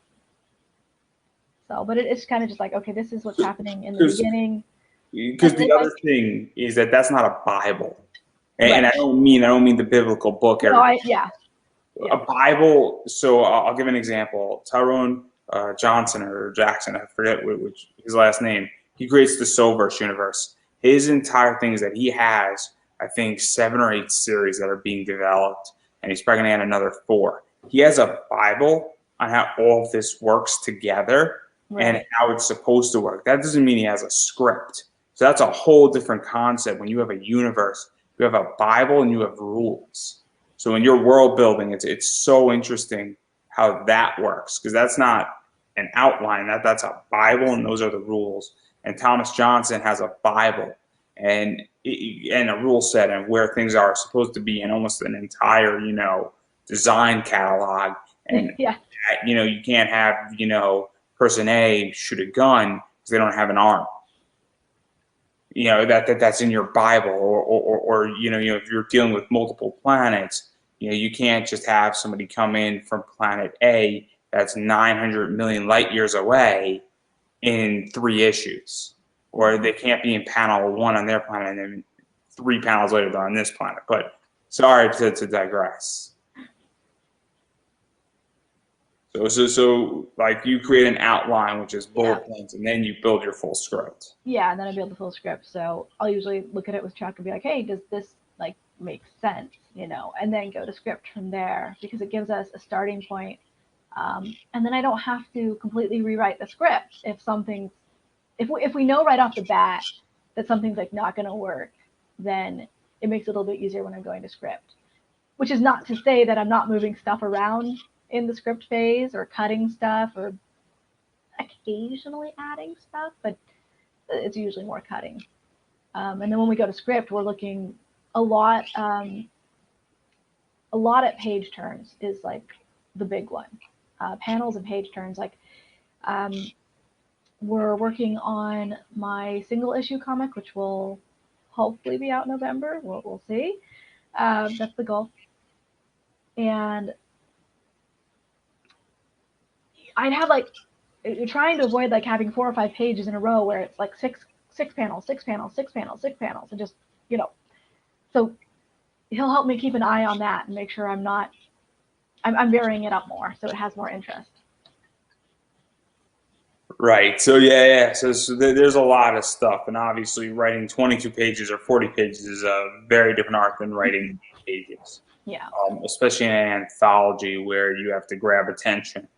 So, but it's kind of just like, okay, this is what's happening in the beginning. Because the other thing is that's not a Bible, and I don't mean the biblical book. No, A Bible. So I'll give an example. Tyrone Johnson or Jackson, I forget which his last name. He creates the Soulverse universe. His entire thing is that he has, I think, 7 or 8 series that are being developed, and he's probably going to add another 4. He has a Bible on how all of this works together and how it's supposed to work. That doesn't mean he has a script. So that's a whole different concept. When you have a universe, you have a Bible and you have rules. So in your world building, it's so interesting how that works, because that's not an outline. That's a Bible, and those are the rules. And Thomas Johnson has a Bible and a rule set and where things are supposed to be, and almost an entire design catalog. And you can't have person A shoot a gun because they don't have an arm. that's in your Bible, or if you're dealing with multiple planets, you can't just have somebody come in from planet A that's 900 million light years away in 3 issues, or they can't be in panel 1 on their planet and then 3 panels later they're on this planet. But sorry to digress. So like you create an outline, which is bullet points, and then you build your full script. Yeah, and then I build the full script. So I'll usually look at it with Chuck and be like, hey, does this like make sense? And then go to script from there, because it gives us a starting point. And then I don't have to completely rewrite the script if we know right off the bat that something's like not going to work, then it makes it a little bit easier when I'm going to script. Which is not to say that I'm not moving stuff around in the script phase or cutting stuff or occasionally adding stuff, but it's usually more cutting. And then when we go to script, we're looking a lot at page turns is like the big one. Panels and page turns. Like we're working on my single issue comic, which will hopefully be out in November. We'll see. That's the goal. And I'd have like, you're trying to avoid like having 4 or 5 pages in a row where it's like six panels, 6 panels, 6 panels, 6 panels, and just, so he'll help me keep an eye on that and make sure I'm varying it up more so it has more interest. Right. So yeah. So there's a lot of stuff, and obviously writing 22 pages or 40 pages is a very different art than writing pages. Yeah. Especially in an anthology where you have to grab attention,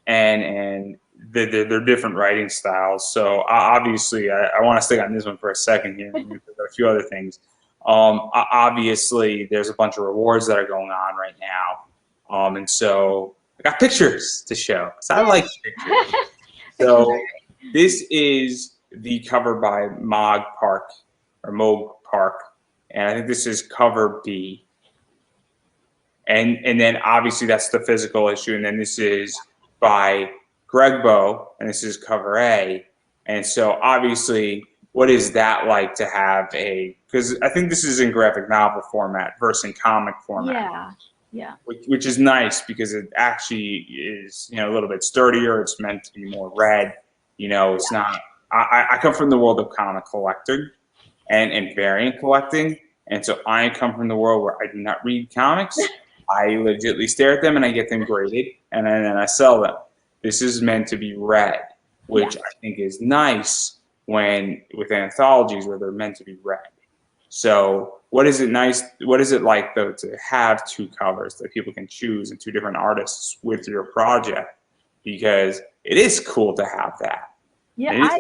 and they're different writing styles. So obviously, I want to stick on this one for a second here. There are a few other things. Obviously, there's a bunch of rewards that are going on right now, and so I got pictures to show. So I like pictures. So this is the cover by Moog Park, and I think this is cover B. And then obviously that's the physical issue, and then this is by Greg Bow, and this is cover A. And so obviously, what is that like to have because I think this is in graphic novel format versus in comic format. Yeah. Which is nice because it actually is, a little bit sturdier. It's meant to be more read. It's not. I come from the world of comic collecting and variant collecting, and so I come from the world where I do not read comics. I legitimately stare at them and I get them graded, and then I sell them. This is meant to be read, which I think is nice with anthologies where they're meant to be read. So what is it like though to have 2 covers that people can choose and 2 different artists with your project? Because it is cool to have that. Yeah,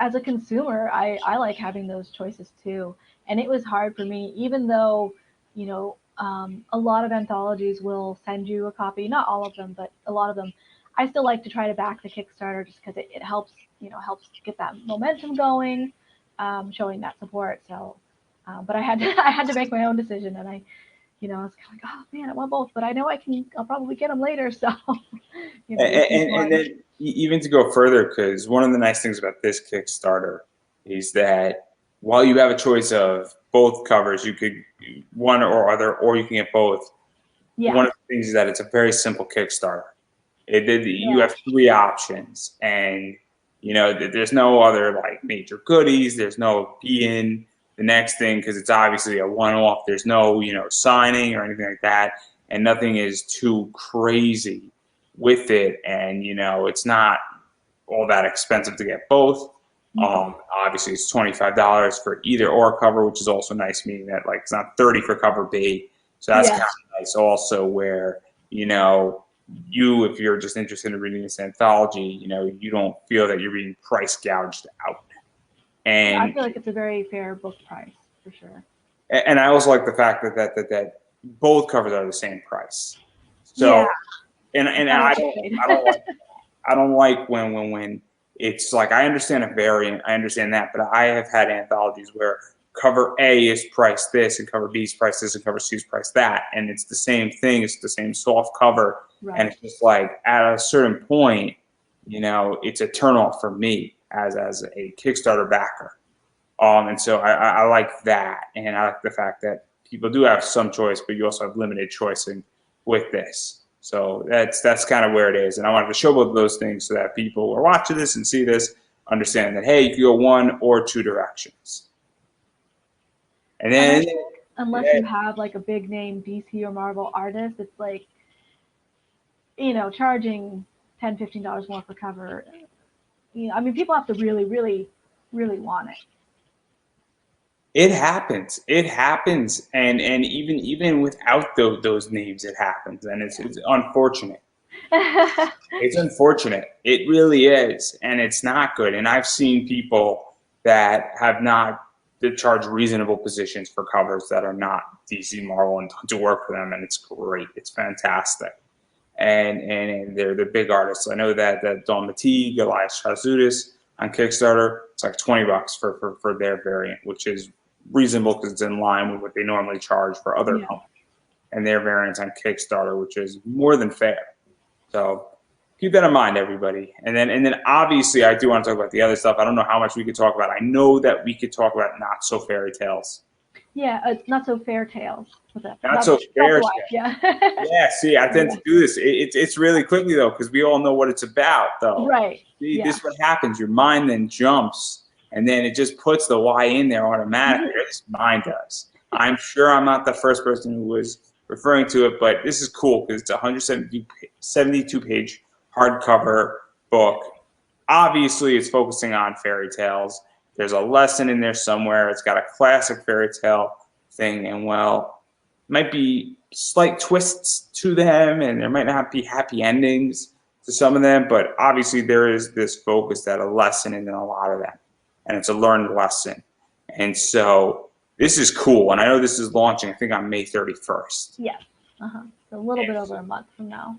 as a consumer, I like having those choices too. And it was hard for me, even though, a lot of anthologies will send you a copy, not all of them, but a lot of them. I still like to try to back the Kickstarter just because it helps, helps get that momentum going, showing that support. So, but I had to make my own decision, and I was kind of like, oh man, I want both, but I know I'll probably get them later. So, and then even to go further, because one of the nice things about this Kickstarter is that while you have a choice of both covers, you could one or other, or you can get both. Yeah. One of the things is that it's a very simple Kickstarter. You have 3 options, and there's no other like major goodies. There's no being the next thing because it's obviously a one-off. There's no signing or anything like that, and nothing is too crazy with it. And it's not all that expensive to get both. Obviously, it's $25 for either or cover, which is also nice, meaning that like it's not $30 for cover B. So that's kind of nice. Also, where if you're just interested in reading this anthology, you don't feel that you're being price gouged out. And I feel like it's a very fair book price for sure. And I also like the fact that both covers are the same price. So, and I don't like when it's like, I understand a variant, I understand that, but I have had anthologies where cover A is priced this, and cover B is priced this, and cover C is priced that, and it's the same thing. It's the same soft cover, and it's just like at a certain point, it's a turnoff for me as a Kickstarter backer. And so I like that, and I like the fact that people do have some choice, but you also have limited choice with this. So that's kind of where it is, and I wanted to show both of those things so that people who are watching this and see this understand that, hey, you can go one or two directions. And then, unless you have like a big name DC or Marvel artist, it's like, you know, charging $10-15 more per cover. You know, I mean, people have to really, really, really want it. it happens. It happens, and even without those names, it happens, and it's unfortunate. It's unfortunate. It really is, and it's not good. And I've seen people that have not that charge reasonable positions for covers that are not DC, Marvel, and to work for them, and it's great. It's fantastic, and they're the big artists. I know that Don Matee, Elias Chazudis on Kickstarter, it's like $20 for their variant, which is reasonable because it's in line with what they normally charge for other companies and their variants on Kickstarter, which is more than fair. So keep that in mind, everybody. And then obviously I do want to talk about the other stuff. I don't know how much we could talk about. I know that we could talk about Not So Fairy Tales. Yeah, Not So Fair Tales. Not So Fair Tales. Yeah. Yeah, see, I tend to do this. It's really quickly, though, because we all know what it's about, though. Right. See, this is what happens. Your mind then jumps, and then it just puts the Y in there automatically. Or at least mine does. I'm sure I'm not the first person who was referring to it, but this is cool because it's a 172-page hardcover book. Obviously, it's focusing on fairy tales. There's a lesson in there somewhere. It's got a classic fairy tale thing, and well, might be slight twists to them, and there might not be happy endings to some of them, but obviously there is this focus that a lesson in a lot of them, and it's a learned lesson. And so this is cool, and I know this is launching, I think, on May 31st. Yes. So a little bit over a month from now.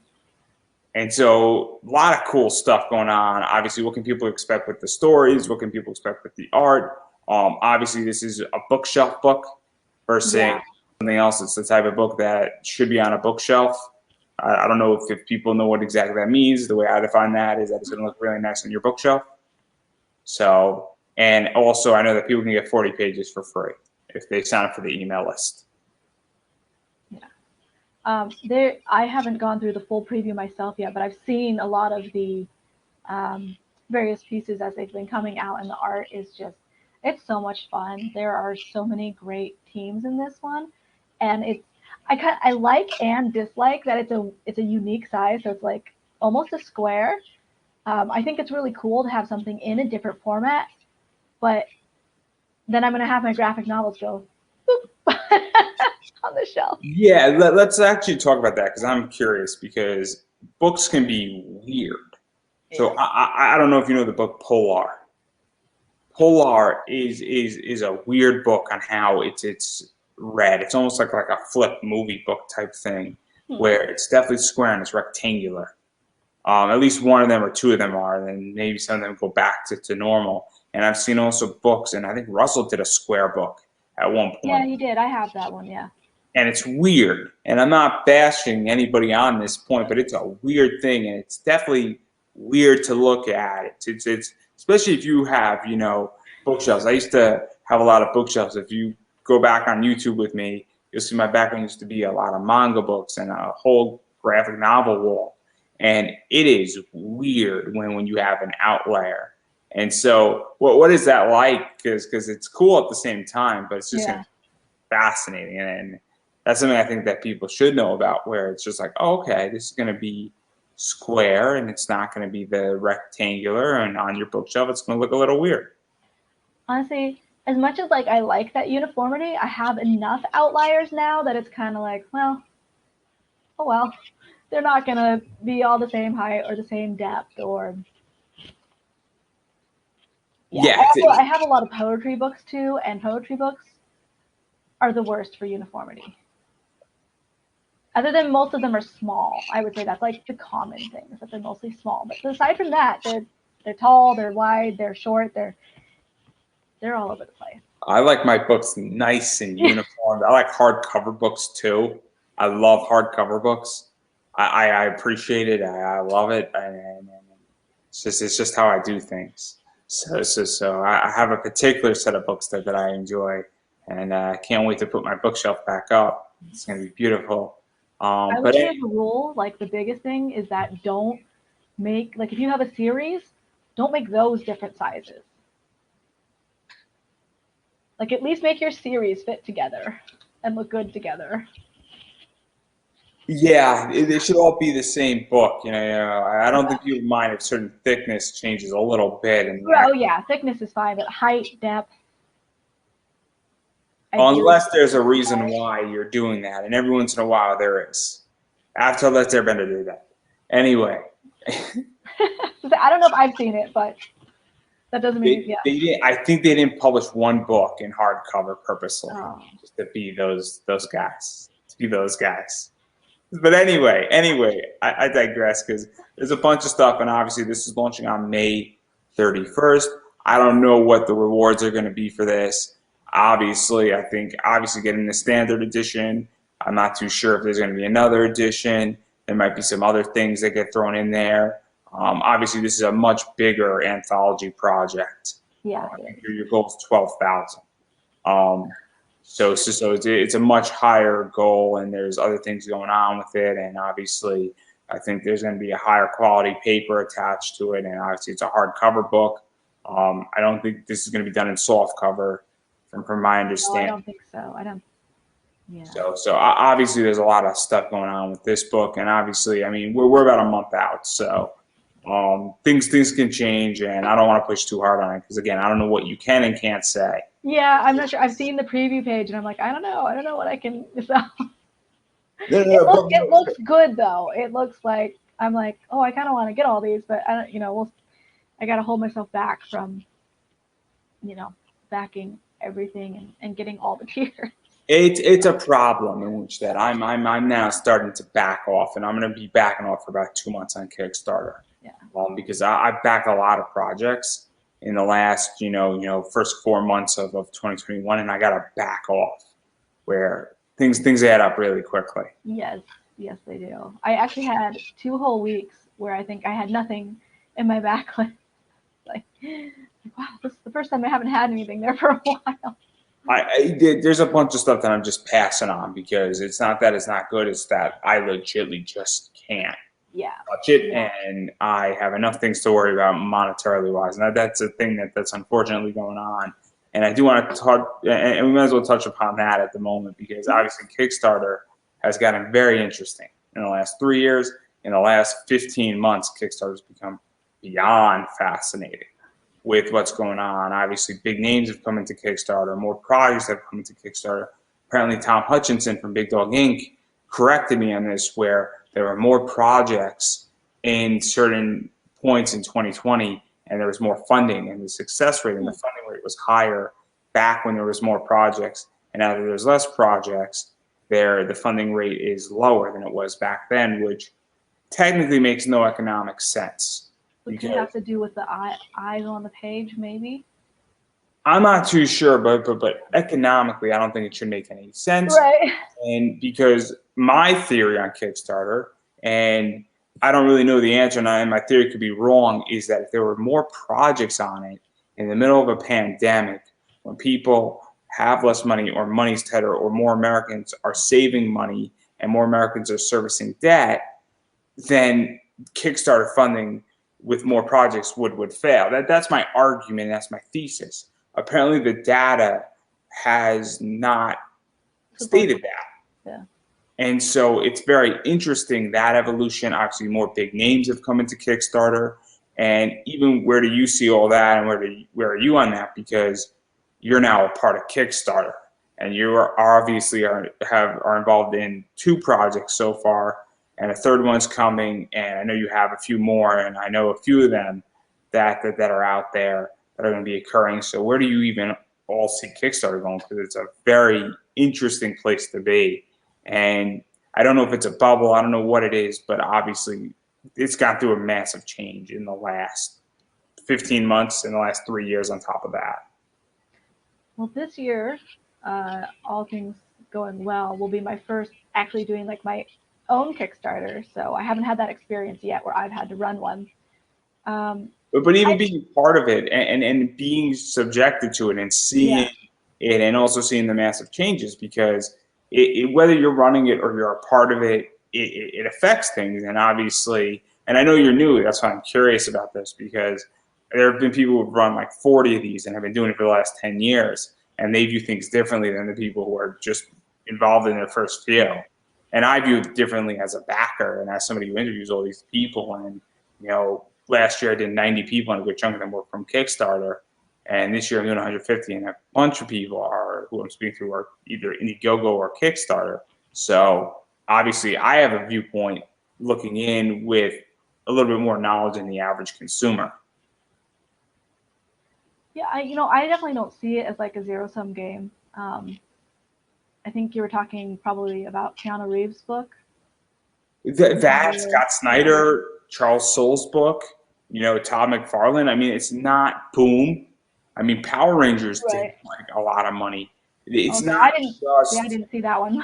And so a lot of cool stuff going on. Obviously, what can people expect with the stories? What can people expect with the art? Obviously, this is a bookshelf book versus something else. It's the type of book that should be on a bookshelf. I don't know if people know what exactly that means. The way I define that is that it's going to look really nice on your bookshelf. So, and also I know that people can get 40 pages for free if they sign up for the email list. I haven't gone through the full preview myself yet, but I've seen a lot of the various pieces as they've been coming out, and the art is just, it's so much fun. There are so many great teams in this one, and I like and dislike that it's a unique size, so it's like almost a square. I think it's really cool to have something in a different format, but then I'm going to have my graphic novels go boop on the shelf. Yeah, let's actually talk about that, because I'm curious, because books can be weird. So I don't know if you know the book Polar. Polar is a weird book on how it's read. It's almost like a flip movie book type thing, where it's definitely square and it's rectangular. At least one of them or two of them are, and maybe some of them go back to normal. And I've seen also books, and I think Russell did a square book at one point. Yeah, he did. I have that one, yeah. And it's weird. And I'm not bashing anybody on this point, but it's a weird thing, and it's definitely weird to look at. It's especially if you have, bookshelves. I used to have a lot of bookshelves. If you go back on YouTube with me, you'll see my background used to be a lot of manga books and a whole graphic novel wall. And it is weird when you have an outlier. And so what is that like? Because it's cool at the same time, but it's just fascinating. And that's something I think that people should know about, where it's just like, oh, okay, this is going to be square and it's not going to be the rectangular, and on your bookshelf it's going to look a little weird. Honestly, as much as I like that uniformity, I have enough outliers now that it's kind of like, well, oh well, they're not going to be all the same height or the same depth or... Yeah, I have a lot of poetry books too, and poetry books are the worst for uniformity. Other than most of them are small, I would say that's like the common thing, is that they're mostly small. But aside from that, they're tall, they're wide, they're short, they're all over the place. I like my books nice and uniform. I like hardcover books too. I love hardcover books. I appreciate it. I love it, and it's just how I do things. So I have a particular set of books that I enjoy, and I can't wait to put my bookshelf back up. It's going to be beautiful. I would But say as a rule, like the biggest thing is that don't make, like if you have a series, don't make those different sizes. Like at least make your series fit together and look good together. yeah, they should all be the same book. I don't think people mind if certain thickness changes a little bit, and Oh yeah, thickness is fine, but height, depth, ideally. unless there's a reason why you're doing that, and every once in a while there is. I have to let Airbender do that. Anyway, I don't know if I've seen it, but that doesn't mean they didn't. I think they didn't publish one book in hardcover purposely, Oh. just to be those guys. To be those guys. But anyway, I digress because there's a bunch of stuff, and obviously this is launching on May 31st. I don't know what the rewards are going to be for this. Obviously, I think getting the standard edition. I'm not too sure if there's going to be another edition. There might be some other things that get thrown in there. Obviously, this is a much bigger anthology project. Yeah. Your goal is 12,000. So it's a much higher goal, and there's other things going on with it, and obviously I think there's going to be a higher quality paper attached to it, and obviously it's a hardcover book. I don't think this is going to be done in soft cover, from my understanding. No, I don't think so. I don't. Yeah. So obviously there's a lot of stuff going on with this book, and obviously, I mean, we're about a month out, so things can change, and I don't want to push too hard on it because again, I don't know what you can and can't say. Yeah, I'm not sure. I've seen the preview page, and I'm like, I don't know what I can. So. It looks good though. It looks like I'm like, oh, I kind of want to get all these, but I don't. I got to hold myself back from, backing everything and getting all the tiers. It's a problem in which that I'm now starting to back off, and I'm going to be backing off for about 2 months on Kickstarter. Yeah. Because I've backed a lot of projects in the last first 4 months of 2021, and I got to back off where things add up really quickly. Yes, they do. I actually had 2 whole weeks where I think I had nothing in my backlist. Like wow, this is the first time I haven't had anything there for a while. There's a bunch of stuff that I'm just passing on because it's not that it's not good, it's that I legitimately just can't touch it, and I have enough things to worry about monetarily wise, and that's a thing that's unfortunately going on. And I do want to talk, and we might as well touch upon that at the moment because obviously Kickstarter has gotten very interesting in the last 3 years. In the last 15 months, Kickstarter's become beyond fascinating with what's going on. Obviously, big names have come into Kickstarter. More projects have come into Kickstarter. Apparently, Tom Hutchinson from Big Dog Inc. corrected me on this, where there were more projects in certain points in 2020, and there was more funding, and the success rate and the funding rate was higher back when there was more projects. And now that there's less projects, the funding rate is lower than it was back then, which technically makes no economic sense. What could have to do with the eyes on the page, maybe? I'm not too sure, but economically, I don't think it should make any sense. Right. And because my theory on Kickstarter, and I don't really know the answer, and my theory could be wrong, is that if there were more projects on it in the middle of a pandemic, when people have less money or money's tighter or more Americans are saving money and more Americans are servicing debt, then Kickstarter funding with more projects would fail. That's my argument. That's my thesis. Apparently, the data has not stated that. Yeah. And so it's very interesting, that evolution. Obviously, more big names have come into Kickstarter. And even where do you see all that, and where are you on that? Because you're now a part of Kickstarter, and you are obviously are involved in 2 projects so far, and a third one's coming, and I know you have a few more, and I know a few of them that are out there that are going to be occurring. So where do you even all see Kickstarter going? Because it's a very interesting place to be. And I don't know if it's a bubble. I don't know what it is, but obviously it's gone through a massive change in the last 15 months, in the last 3 years on top of that. Well, this year, all things going well, will be my first actually doing like my own Kickstarter. So I haven't had that experience yet where I've had to run one. but even being part of it and being subjected to it and seeing it and also seeing the massive changes, because whether you're running it or you're a part of it, it affects things. And obviously, and I know you're new, that's why I'm curious about this, because there have been people who've run like 40 of these and have been doing it for the last 10 years, and they view things differently than the people who are just involved in their first few. And I view it differently as a backer and as somebody who interviews all these people. And, you know, last year I did 90 people, and a good chunk of them were from Kickstarter. And this year I'm doing 150, and a bunch of people are who I'm speaking to are either Indiegogo or Kickstarter. So obviously I have a viewpoint looking in with a little bit more knowledge than the average consumer. Yeah, I definitely don't see it as like a zero-sum game. I think you were talking probably about Keanu Reeves' book. That Scott Snyder, Charles Soule's book, you know, Todd McFarlane. I mean, it's not boom. I mean, Power Rangers did like a lot of money. It's not I didn't see that one.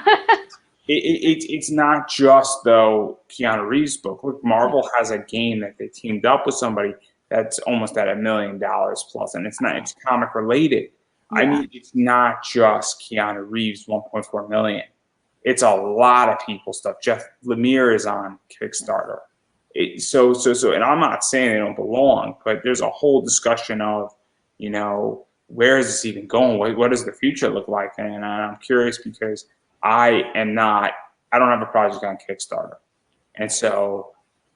it's not just though Keanu Reeves' book. Look, Marvel has a game that they teamed up with somebody that's almost at $1 million plus, and it's comic related. I mean, it's not just Keanu Reeves, 1.4 million. It's a lot of people stuff. Jeff Lemire is on Kickstarter. So, and I'm not saying they don't belong, but there's a whole discussion of, you know, where is this even going? What does the future look like? And I'm curious because I don't have a project on Kickstarter. And so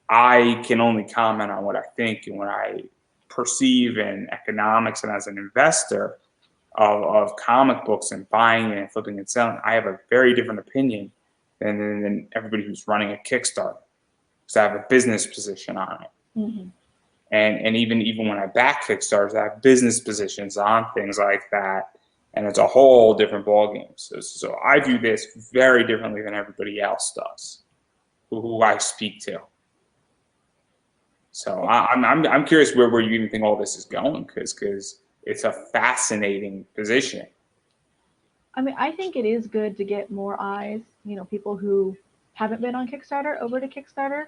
I can only comment on what I think and what I perceive in economics and as an investor of comic books and buying and flipping and selling. I have a very different opinion than everybody who's running a Kickstarter, because I have a business position on it. Mm-hmm. And even when I back Kickstarters, I have business positions on things like that, and it's a whole different ballgame. So I view this very differently than everybody else does, who I speak to. So I'm curious where you even think all this is going, because it's a fascinating position. I mean, I think it is good to get more eyes, you know, people who haven't been on Kickstarter over to Kickstarter.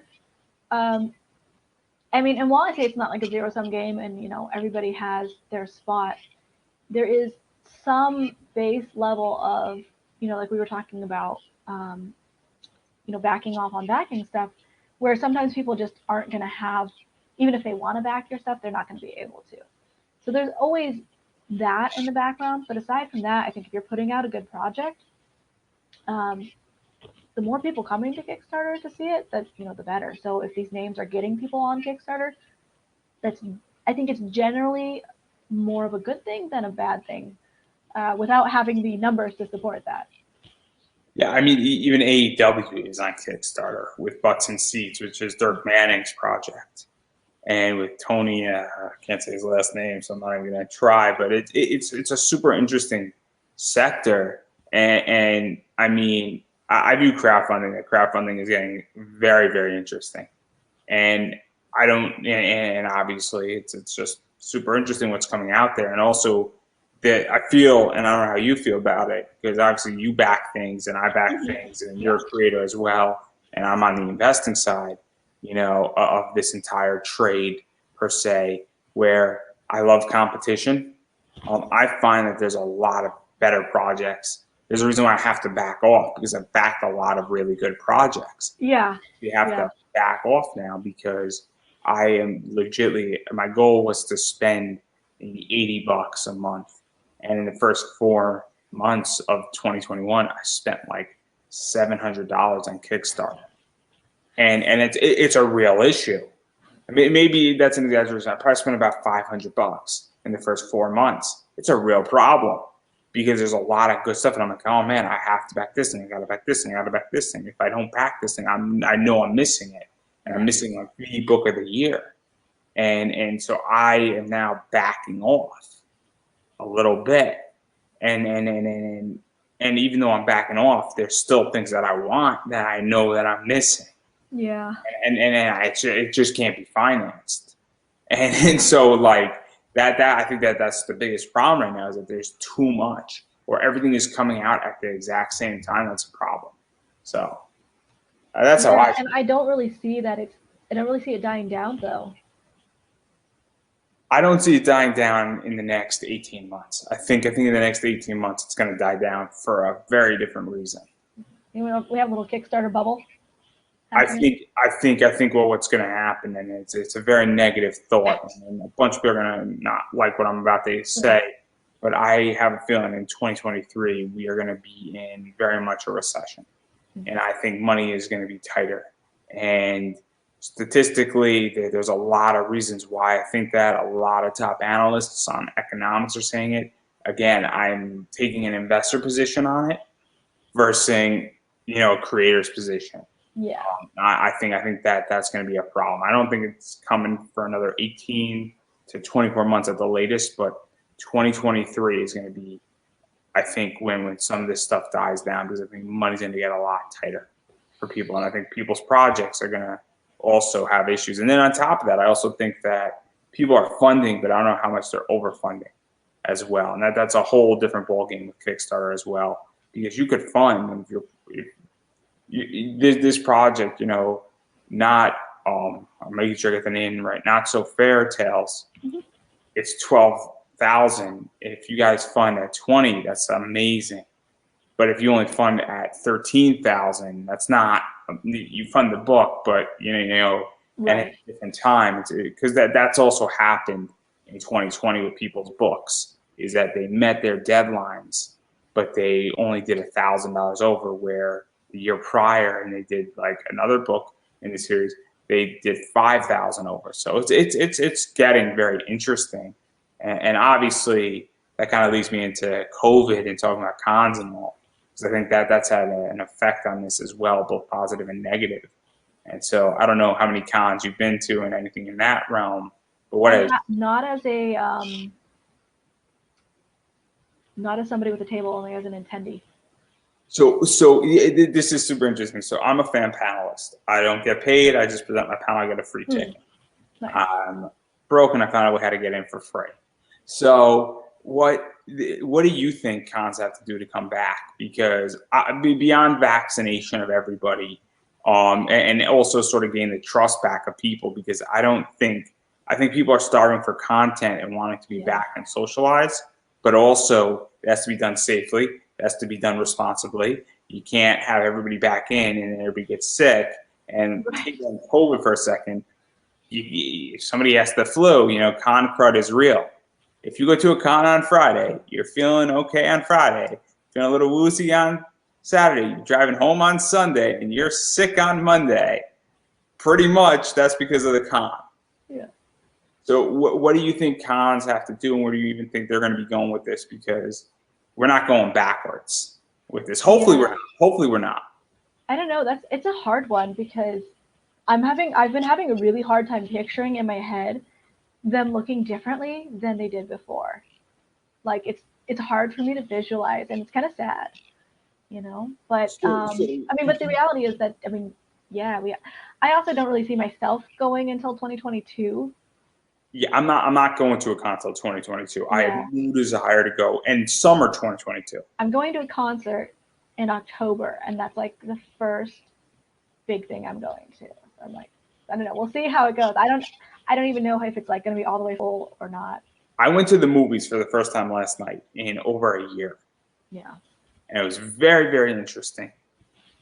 I mean, and while I say it's not like a zero-sum game and, you know, everybody has their spot, there is some base level of, you know, like we were talking about, you know, backing off on backing stuff, where sometimes people just aren't going to have, even if they want to back your stuff, they're not going to be able to. So there's always that in the background. But aside from that, I think if you're putting out a good project, the more people coming to Kickstarter to see it, that, you know, the better. So if these names are getting people on Kickstarter, I think it's generally more of a good thing than a bad thing, without having the numbers to support that. Yeah, I mean, even AEW is on Kickstarter with Butts and Seats, which is Dirk Manning's project, and with Tony, I can't say his last name, so I'm not even going to try. But it's a super interesting sector, and I mean, I view crowdfunding. That crowdfunding is getting very, very interesting, and and obviously it's just super interesting what's coming out there, and also that I feel, and I don't know how you feel about it, because obviously you back things and I back things, and you're a creator as well, and I'm on the investing side, you know, of this entire trade per se, where I love competition. I find that there's a lot of better projects. There's a reason why I have to back off, because I've backed a lot of really good projects. Yeah. You have to back off now, because I am legitimately, my goal was to spend maybe $80 a month. And in the first 4 months of 2021, I spent like $700 on Kickstarter. And it's a real issue. I mean, maybe that's an exaggeration. I probably spent about $500 in the first 4 months. It's a real problem, because there's a lot of good stuff, and I'm like, oh man, I have to back this thing. I got to back this thing. I got to back this thing. If I don't back this thing, I know I'm missing it, and I'm missing like the book of the year, and so I am now backing off a little bit, and even though I'm backing off, there's still things that I want that I know that I'm missing. Yeah. And it just can't be financed. And so like that I think that's the biggest problem right now, is that there's too much, or everything is coming out at the exact same time. That's a problem. So that's how I feel. And I don't really see that I don't really see it dying down though. I don't see it dying down in the next 18 months. I think in the next 18 months it's going to die down for a very different reason. We have a little Kickstarter bubble I happening. think well, what's going to happen, and it's a very negative thought, and a bunch of people are going to not like what I'm about to say, but I have a feeling in 2023 we are going to be in very much a recession, and I think money is going to be tighter. And statistically, there's a lot of reasons why I think that. A lot of top analysts on economics are saying it. Again, I'm taking an investor position on it versus a creator's position. Yeah. I think that's going to be a problem. I don't think it's coming for another 18 to 24 months at the latest, but 2023 is going to be, I think, when some of this stuff dies down, because I think money's going to get a lot tighter for people, and I think people's projects are going to also have issues. And then on top of that, I also think that people are funding, but I don't know how much they're overfunding as well, and that's a whole different ballgame with Kickstarter as well, because you could fund this project, not I'm making sure I get the name right, Not So Fair Tales. Mm-hmm. It's 12,000. If you guys fund at 20, that's amazing. But if you only fund at 13,000, that's not. You fund the book, but Right. and at a different time, because that's also happened in 2020 with people's books, is that they met their deadlines, but they only did $1,000 over, where the year prior, and they did like another book in the series, they did 5,000 over. So it's getting very interesting, and obviously that kind of leads me into COVID and talking about cons and all, because I think that's had an effect on this as well, both positive and negative. And so I don't know how many cons you've been to and anything in that realm, but not as somebody with a table, only as an attendee. So this is super interesting. So I'm a fan panelist. I don't get paid. I just present my panel. I get a free ticket. Nice. I'm broke, and I found out how to get in for free. So what do you think cons have to do to come back? Because beyond vaccination of everybody, and also sort of gain the trust back of people, because I think people are starving for content and wanting to be back and socialize, but also it has to be done safely. It has to be done responsibly. You can't have everybody back in and then everybody gets sick. And take on COVID for a second. If somebody has the flu, con crud is real. If you go to a con on Friday, you're feeling okay on Friday, feeling a little woozy on Saturday, you're driving home on Sunday, and you're sick on Monday, pretty much that's because of the con. Yeah. So what do you think cons have to do, and where do you even think they're going to be going with this? Because we're not going backwards with this. Hopefully we're not. I don't know. It's a hard one, because I've been having a really hard time picturing in my head them looking differently than they did before. Like it's hard for me to visualize, and it's kind of sad, But but the reality is that I also don't really see myself going until 2022. Yeah, I'm not going to a con until 2022. Yeah. I have no desire to go in summer 2022. I'm going to a concert in October, and that's like the first big thing I'm going to. I'm like, I don't know. We'll see how it goes. I don't even know if it's like going to be all the way full or not. I went to the movies for the first time last night in over a year. Yeah. And it was very, very interesting.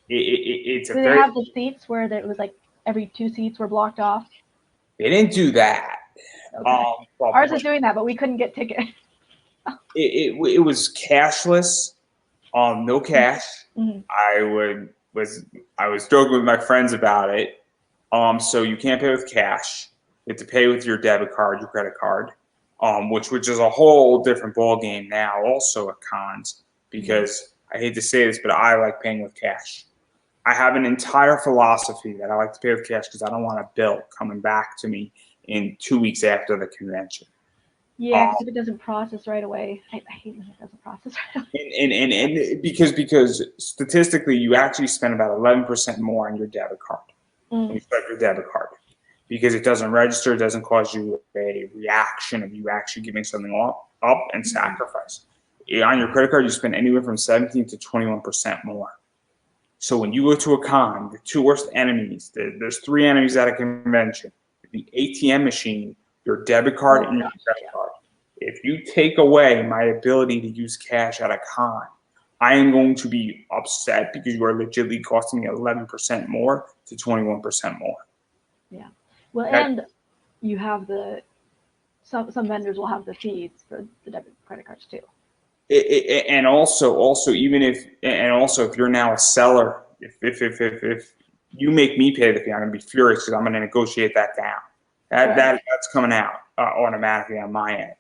It's Did they have the seats where it was like every 2 seats were blocked off? They didn't do that. Okay. Ours is doing that, but we couldn't get tickets. It was cashless, no cash. Mm-hmm. I was joking with my friends about it. So you can't pay with cash. You have to pay with your debit card, your credit card, which is a whole different ball game now. Also at cons, because I hate to say this, but I like paying with cash. I have an entire philosophy that I like to pay with cash, because I don't want a bill coming back to me in 2 weeks after the convention. Yeah, because if it doesn't process right away, I hate when it doesn't process right away. And because statistically, you actually spend about 11% more on your debit card when you start your debit card, because it doesn't register, it doesn't cause you a reaction of you actually giving something up and sacrifice. On your credit card, you spend anywhere from 17 to 21% more. So when you go to a con, the two worst enemies, there's 3 enemies at a convention: the ATM machine, your debit card Oh and your gosh, credit yeah. card. If you take away my ability to use cash at a con, I am going to be upset because you are legitimately costing me 11% more to 21% more. Yeah. Well, Okay? and you have some vendors will have the fees for the debit credit cards too. And also if you're now a seller, if you make me pay the fee, I'm gonna be furious because I'm gonna negotiate that down. That's coming out automatically on my end,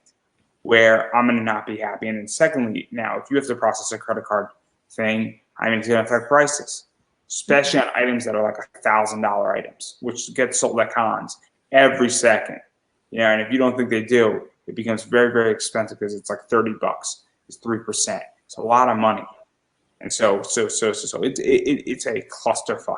where I'm gonna not be happy. And then secondly, now if you have to process a credit card thing, I mean it's gonna affect prices, especially on items that are like $1,000 items, which get sold at cons every second. You know, and if you don't think they do, it becomes very, very expensive because it's like $30. It's 3%. It's a lot of money, and so it's a clusterfuck,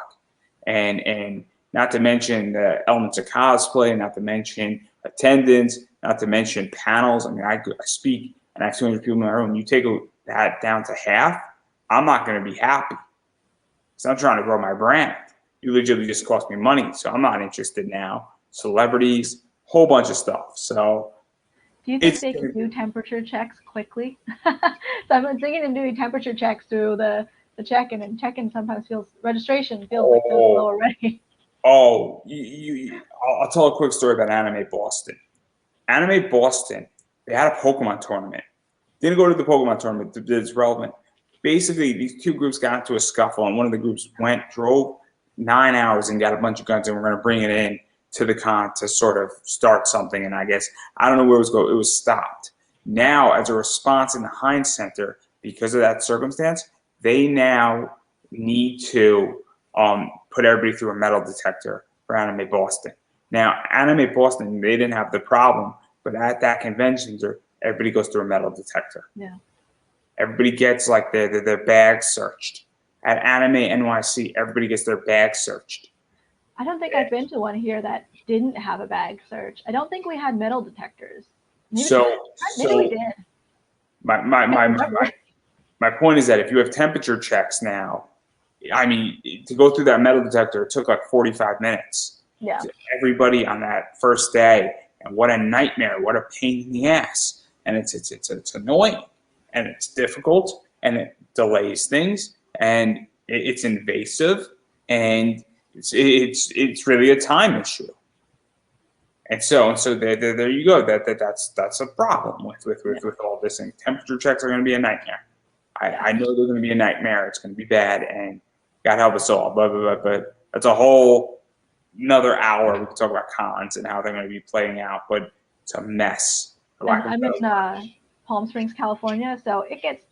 and not to mention the elements of cosplay, not to mention attendance, not to mention panels. I mean, I speak and I have 200 people in my room. You take that down to half, I'm not going to be happy because I'm trying to grow my brand. You legitimately just cost me money, so I'm not interested now. Celebrities, whole bunch of stuff. So. Do you think they can do temperature checks quickly? So I've been thinking of doing temperature checks through the check-in, and check-in sometimes registration feels like so slow already. Oh, I'll tell a quick story about Anime Boston. Anime Boston, they had a Pokemon tournament. Didn't go to the Pokemon tournament. It's relevant. Basically, these two groups got into a scuffle, and one of the groups drove 9 hours and got a bunch of guns, and we're going to bring it in to the con to sort of start something. And I guess, I don't know where it was going. It was stopped. Now, as a response in the Heinz Center, because of that circumstance, they now need to put everybody through a metal detector for Anime Boston. Now, Anime Boston, they didn't have the problem, but at that convention, everybody goes through a metal detector. Yeah. Everybody gets like their bags searched. At Anime NYC, everybody gets their bags searched. I don't think I've been to one here that didn't have a bag search. I don't think we had metal detectors. Maybe we did. My point is that if you have temperature checks now, I mean, to go through that metal detector, it took like 45 minutes. Yeah. To everybody on that first day, and what a nightmare! What a pain in the ass! And it's annoying, and it's difficult, and it delays things, and it's invasive, and it's really a time issue. And so there you go. That's a problem with all this. And temperature checks are going to be a nightmare. I know they're going to be a nightmare. It's going to be bad, and God help us all. But that's a whole another hour. We can talk about cons and how they're going to be playing out. But it's a mess. And I'm in Palm Springs, California, so it gets.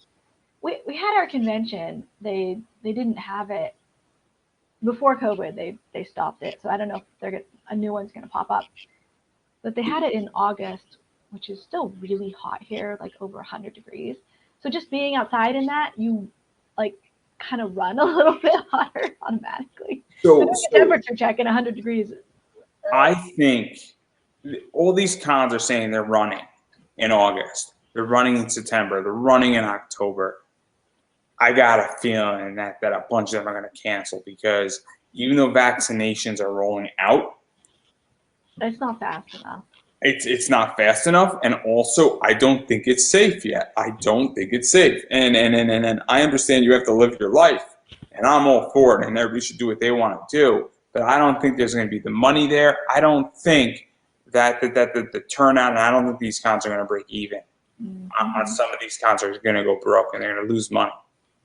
We had our convention. They didn't have it before COVID. They stopped it. So I don't know if a new one's going to pop up. But they had it in August, which is still really hot here, like over 100 degrees. So just being outside in that, you like kind of run a little bit hotter automatically. So temperature check in 100 degrees. I think all these cons are saying they're running in August. They're running in September. They're running in October. I got a feeling that a bunch of them are going to cancel because even though vaccinations are rolling out, it's not fast enough. It's not fast enough, and also I don't think it's safe yet. I don't think it's safe, and I understand you have to live your life, and I'm all for it, and everybody should do what they want to do. But I don't think there's going to be the money there. I don't think that the turnout, and I don't think these cons are going to break even. On some of these cons are going to go broke, and they're going to lose money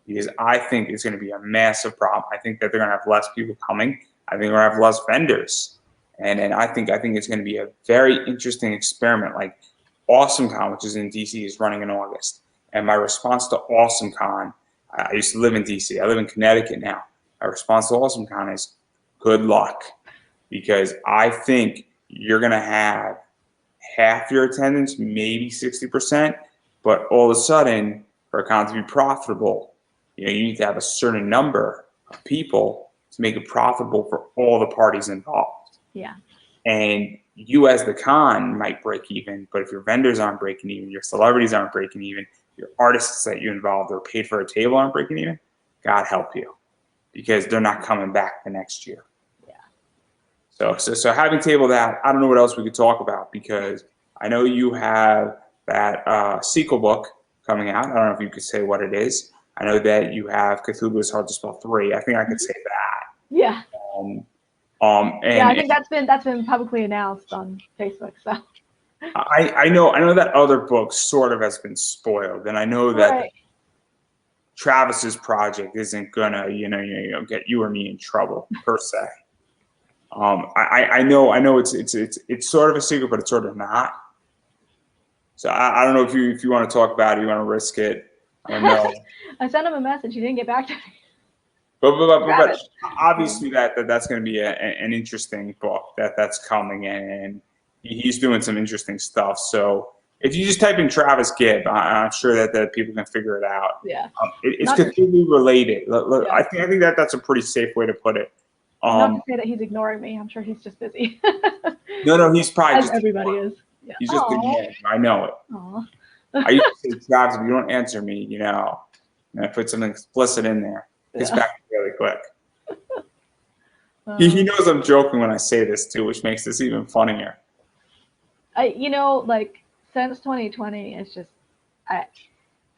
because I think it's going to be a massive problem. I think that they're going to have less people coming. I think we're going to have less vendors. And I think it's going to be a very interesting experiment. Like AwesomeCon, which is in DC, is running in August. And my response to AwesomeCon, I used to live in DC. I live in Connecticut now. My response to AwesomeCon is good luck, because I think you're going to have half your attendance, maybe 60%, but all of a sudden, for a con to be profitable, you need to have a certain number of people to make it profitable for all the parties involved. Yeah. And you as the con might break even, but if your vendors aren't breaking even, your celebrities aren't breaking even, your artists that you involved or paid for a table aren't breaking even, God help you, because they're not coming back the next year. Yeah. So having tabled that, I don't know what else we could talk about, because I know you have that sequel book coming out. I don't know if you could say what it is. I know that you have Cthulhu is Hard to Spell 3. I think I could say that. Yeah. Um, Yeah, I think that's been publicly announced on Facebook. So I know that other book sort of has been spoiled, and I know that right. Travis's project isn't gonna get you or me in trouble per se. I know it's sort of a secret, but it's sort of not. So I don't know if you want to talk about it, you want to risk it. I don't know. I sent him a message. He didn't get back to me. But obviously that's going to be an interesting book that's coming in, and he's doing some interesting stuff. So if you just type in Travis Gibb, I'm sure that people can figure it out. Yeah. It's Cthulhu related. Look, Yeah. I think that's a pretty safe way to put it. Not to say that he's ignoring me. I'm sure he's just busy. No, he's probably As just everybody is. Yeah. He's just ignoring. I know it. Aww. I used to say, Travis, if you don't answer me, and I put something explicit in there. Gets back really quick. He knows I'm joking when I say this too, which makes this even funnier. Like since 2020, it's just,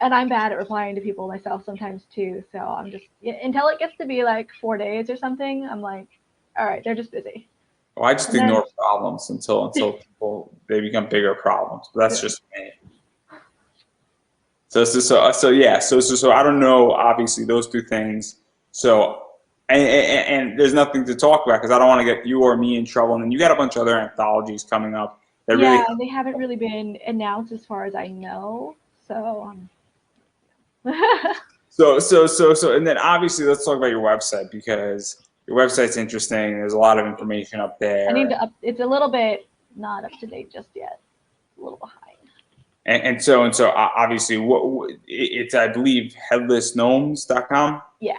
and I'm bad at replying to people myself sometimes too. So I'm just, until it gets to be like 4 days or something, I'm like, all right, they're just busy. Well, I just ignore problems until they become bigger problems. But that's just me. So I don't know. Obviously, those two things. So and there's nothing to talk about because I don't want to get you or me in trouble. And then you got a bunch of other anthologies coming up. They haven't really been announced as far as I know. So So and then obviously let's talk about your website, because your website's interesting. There's a lot of information up there. I need to it's a little bit not up to date just yet. A little behind. And so obviously it's, I believe, headlessgnomes.com. Yeah.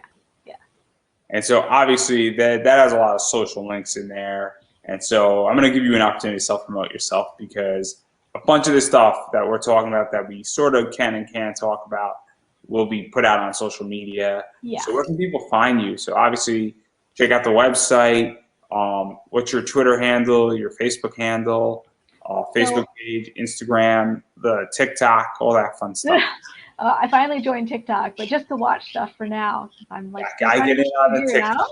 And so obviously that has a lot of social links in there. And so I'm going to give you an opportunity to self-promote yourself, because a bunch of this stuff that we're talking about that we sort of can and can't talk about will be put out on social media. Yeah. So where can people find you? So obviously check out the website. What's your Twitter handle, your Facebook handle, Facebook page, Instagram, the TikTok, all that fun stuff. I finally joined TikTok, but just to watch stuff for now. I'm like, gotta get in on the TikTok.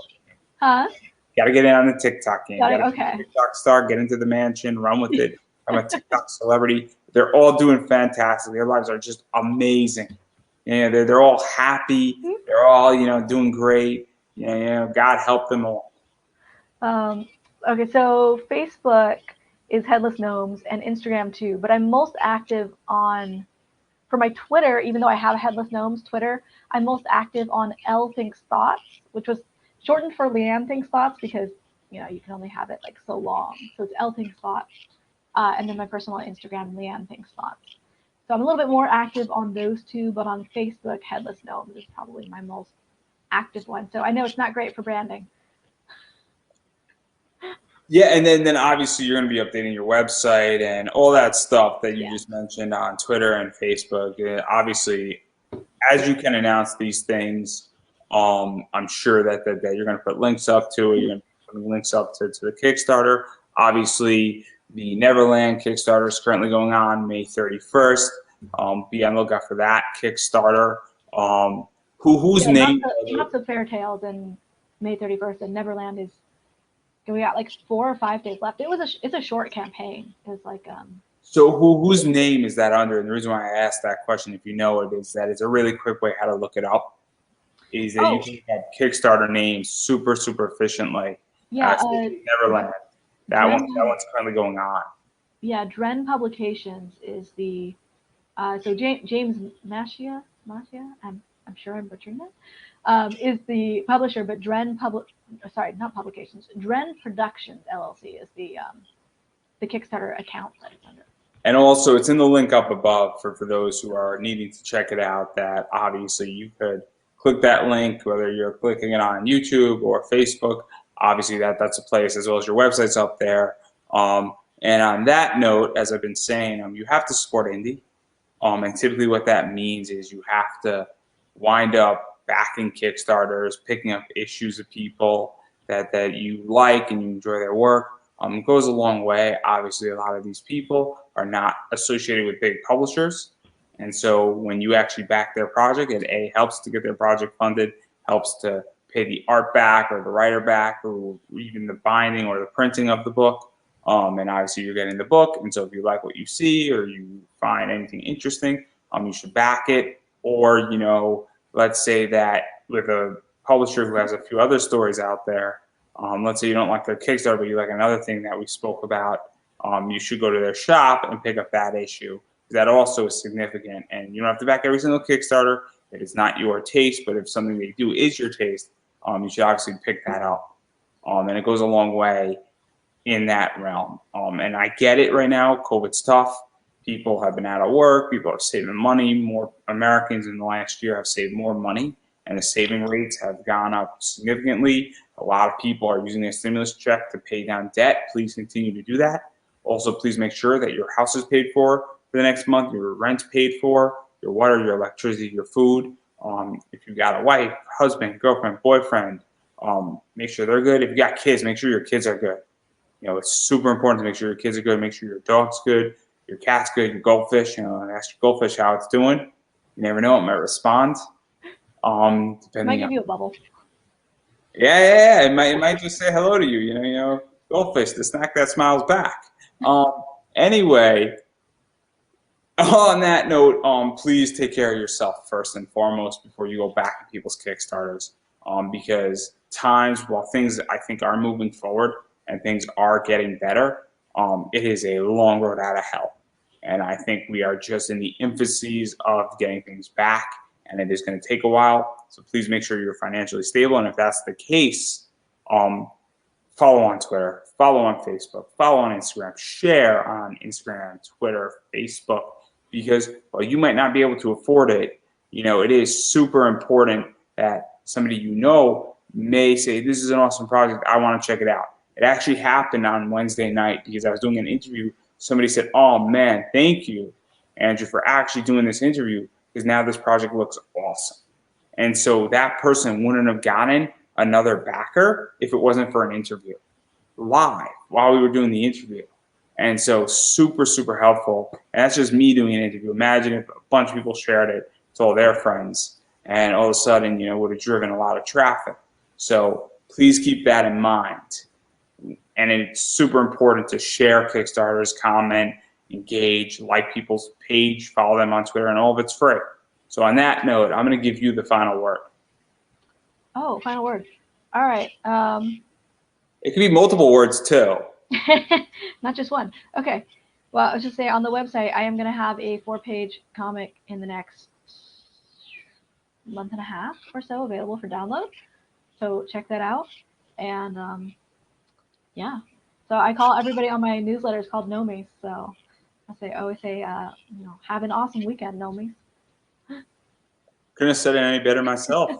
Huh? Gotta get in on the TikTok game. Okay. TikTok star, get into the mansion, run with it. I'm a TikTok celebrity. They're all doing fantastic. Their lives are just amazing. They're all happy. They're all doing great. God help them all. Okay, so Facebook is Headless Gnomes and Instagram too, but I'm most active for my Twitter, even though I have a Headless Gnomes Twitter, I'm most active on L Thinks Thoughts, which was shortened for Leanne Thinks Thoughts because, you can only have it like so long. So it's L Thinks Thoughts. And then my personal Instagram, Leanne Thinks Thoughts. So I'm a little bit more active on those two, but on Facebook, Headless Gnomes is probably my most active one. So I know it's not great for branding. Yeah, and then obviously you're going to be updating your website and all that stuff that you just mentioned on Twitter and Facebook. Obviously, as you can announce these things, I'm sure that you're going to put links up to it. You're going to put links up to the Kickstarter. Obviously, the Neverland Kickstarter is currently going on May 31st. Be on the lookout for that Kickstarter. Whose name? Lots of Fair Tales and May 31st, and Neverland is. We got like 4 or 5 days left. It's a short campaign. It's like So whose name is that under? And the reason why I asked that question, if you know it, is that it's a really quick way how to look it up. Is that you can have Kickstarter names super efficiently. Yeah, Neverland. One's currently going on. Yeah, Dren Publications is the so James Mashia. I'm sure I'm butchering that. Is the publisher, but Dren Productions LLC is the Kickstarter account that it's under. And also, it's in the link up above for those who are needing to check it out. That obviously you could click that link, whether you're clicking it on YouTube or Facebook. Obviously, that's a place, as well as your website's up there. And on that note, as I've been saying, you have to support indie. And typically what that means is you have to wind up backing Kickstarters, picking up issues of people that you like and you enjoy their work, it goes a long way. Obviously, a lot of these people are not associated with big publishers. And so when you actually back their project, it helps to get their project funded, helps to pay the art back or the writer back or even the binding or the printing of the book. And obviously you're getting the book. And so if you like what you see or you find anything interesting, you should back it. Or, let's say that with a publisher who has a few other stories out there, let's say you don't like their Kickstarter, but you like another thing that we spoke about, you should go to their shop and pick up that issue. That also is significant. And you don't have to back every single Kickstarter. It is not your taste, but if something they do is your taste, you should obviously pick that up. And it goes a long way in that realm. And I get it right now. COVID's tough. People have been out of work. People are saving money. More Americans in the last year have saved more money, and the saving rates have gone up significantly. A lot of people are using their stimulus check to pay down debt. Please continue to do that. Also, please make sure that your house is paid for the next month, your rent paid for, your water, your electricity, your food. If you've got a wife, husband, girlfriend, boyfriend, make sure they're good. If you got kids, make sure your kids are good. It's super important to make sure your kids are good, make sure your dog's good, your cat's good, your goldfish, ask your goldfish how it's doing. You never know, it might respond. It might give you a bubble. Yeah. It might just say hello to you, goldfish, the snack that smiles back. Anyway, on that note, please take care of yourself first and foremost before you go back to people's Kickstarters. Because times, while things I think are moving forward and things are getting better, it is a long road out of hell. And I think we are just in the infancies of getting things back, and it is going to take a while. So please make sure you're financially stable. And if that's the case, follow on Twitter, follow on Facebook, follow on Instagram, share on Instagram, Twitter, Facebook, because while you might not be able to afford it, it is super important that somebody may say, this is an awesome project, I want to check it out. It actually happened on Wednesday night because I was doing an interview. Somebody said, oh man, thank you, Andrew, for actually doing this interview, because now this project looks awesome. And so that person wouldn't have gotten another backer if it wasn't for an interview live while we were doing the interview. And so super, super helpful. And that's just me doing an interview. Imagine if a bunch of people shared it to all their friends, and all of a sudden, would have driven a lot of traffic. So please keep that in mind. And it's super important to share Kickstarters, comment, engage, like people's page, follow them on Twitter, and all of it's free. So on that note, I'm going to give you the final word. Oh, final word. All right. It could be multiple words too. Not just one. Okay. Well, I was just saying, on the website, I am going to have a 4-page comic in the next month and a half or so available for download. So check that out. And yeah. So I call everybody on my newsletters called Nomies. So I always say, have an awesome weekend, Nomies. Couldn't have said it any better myself.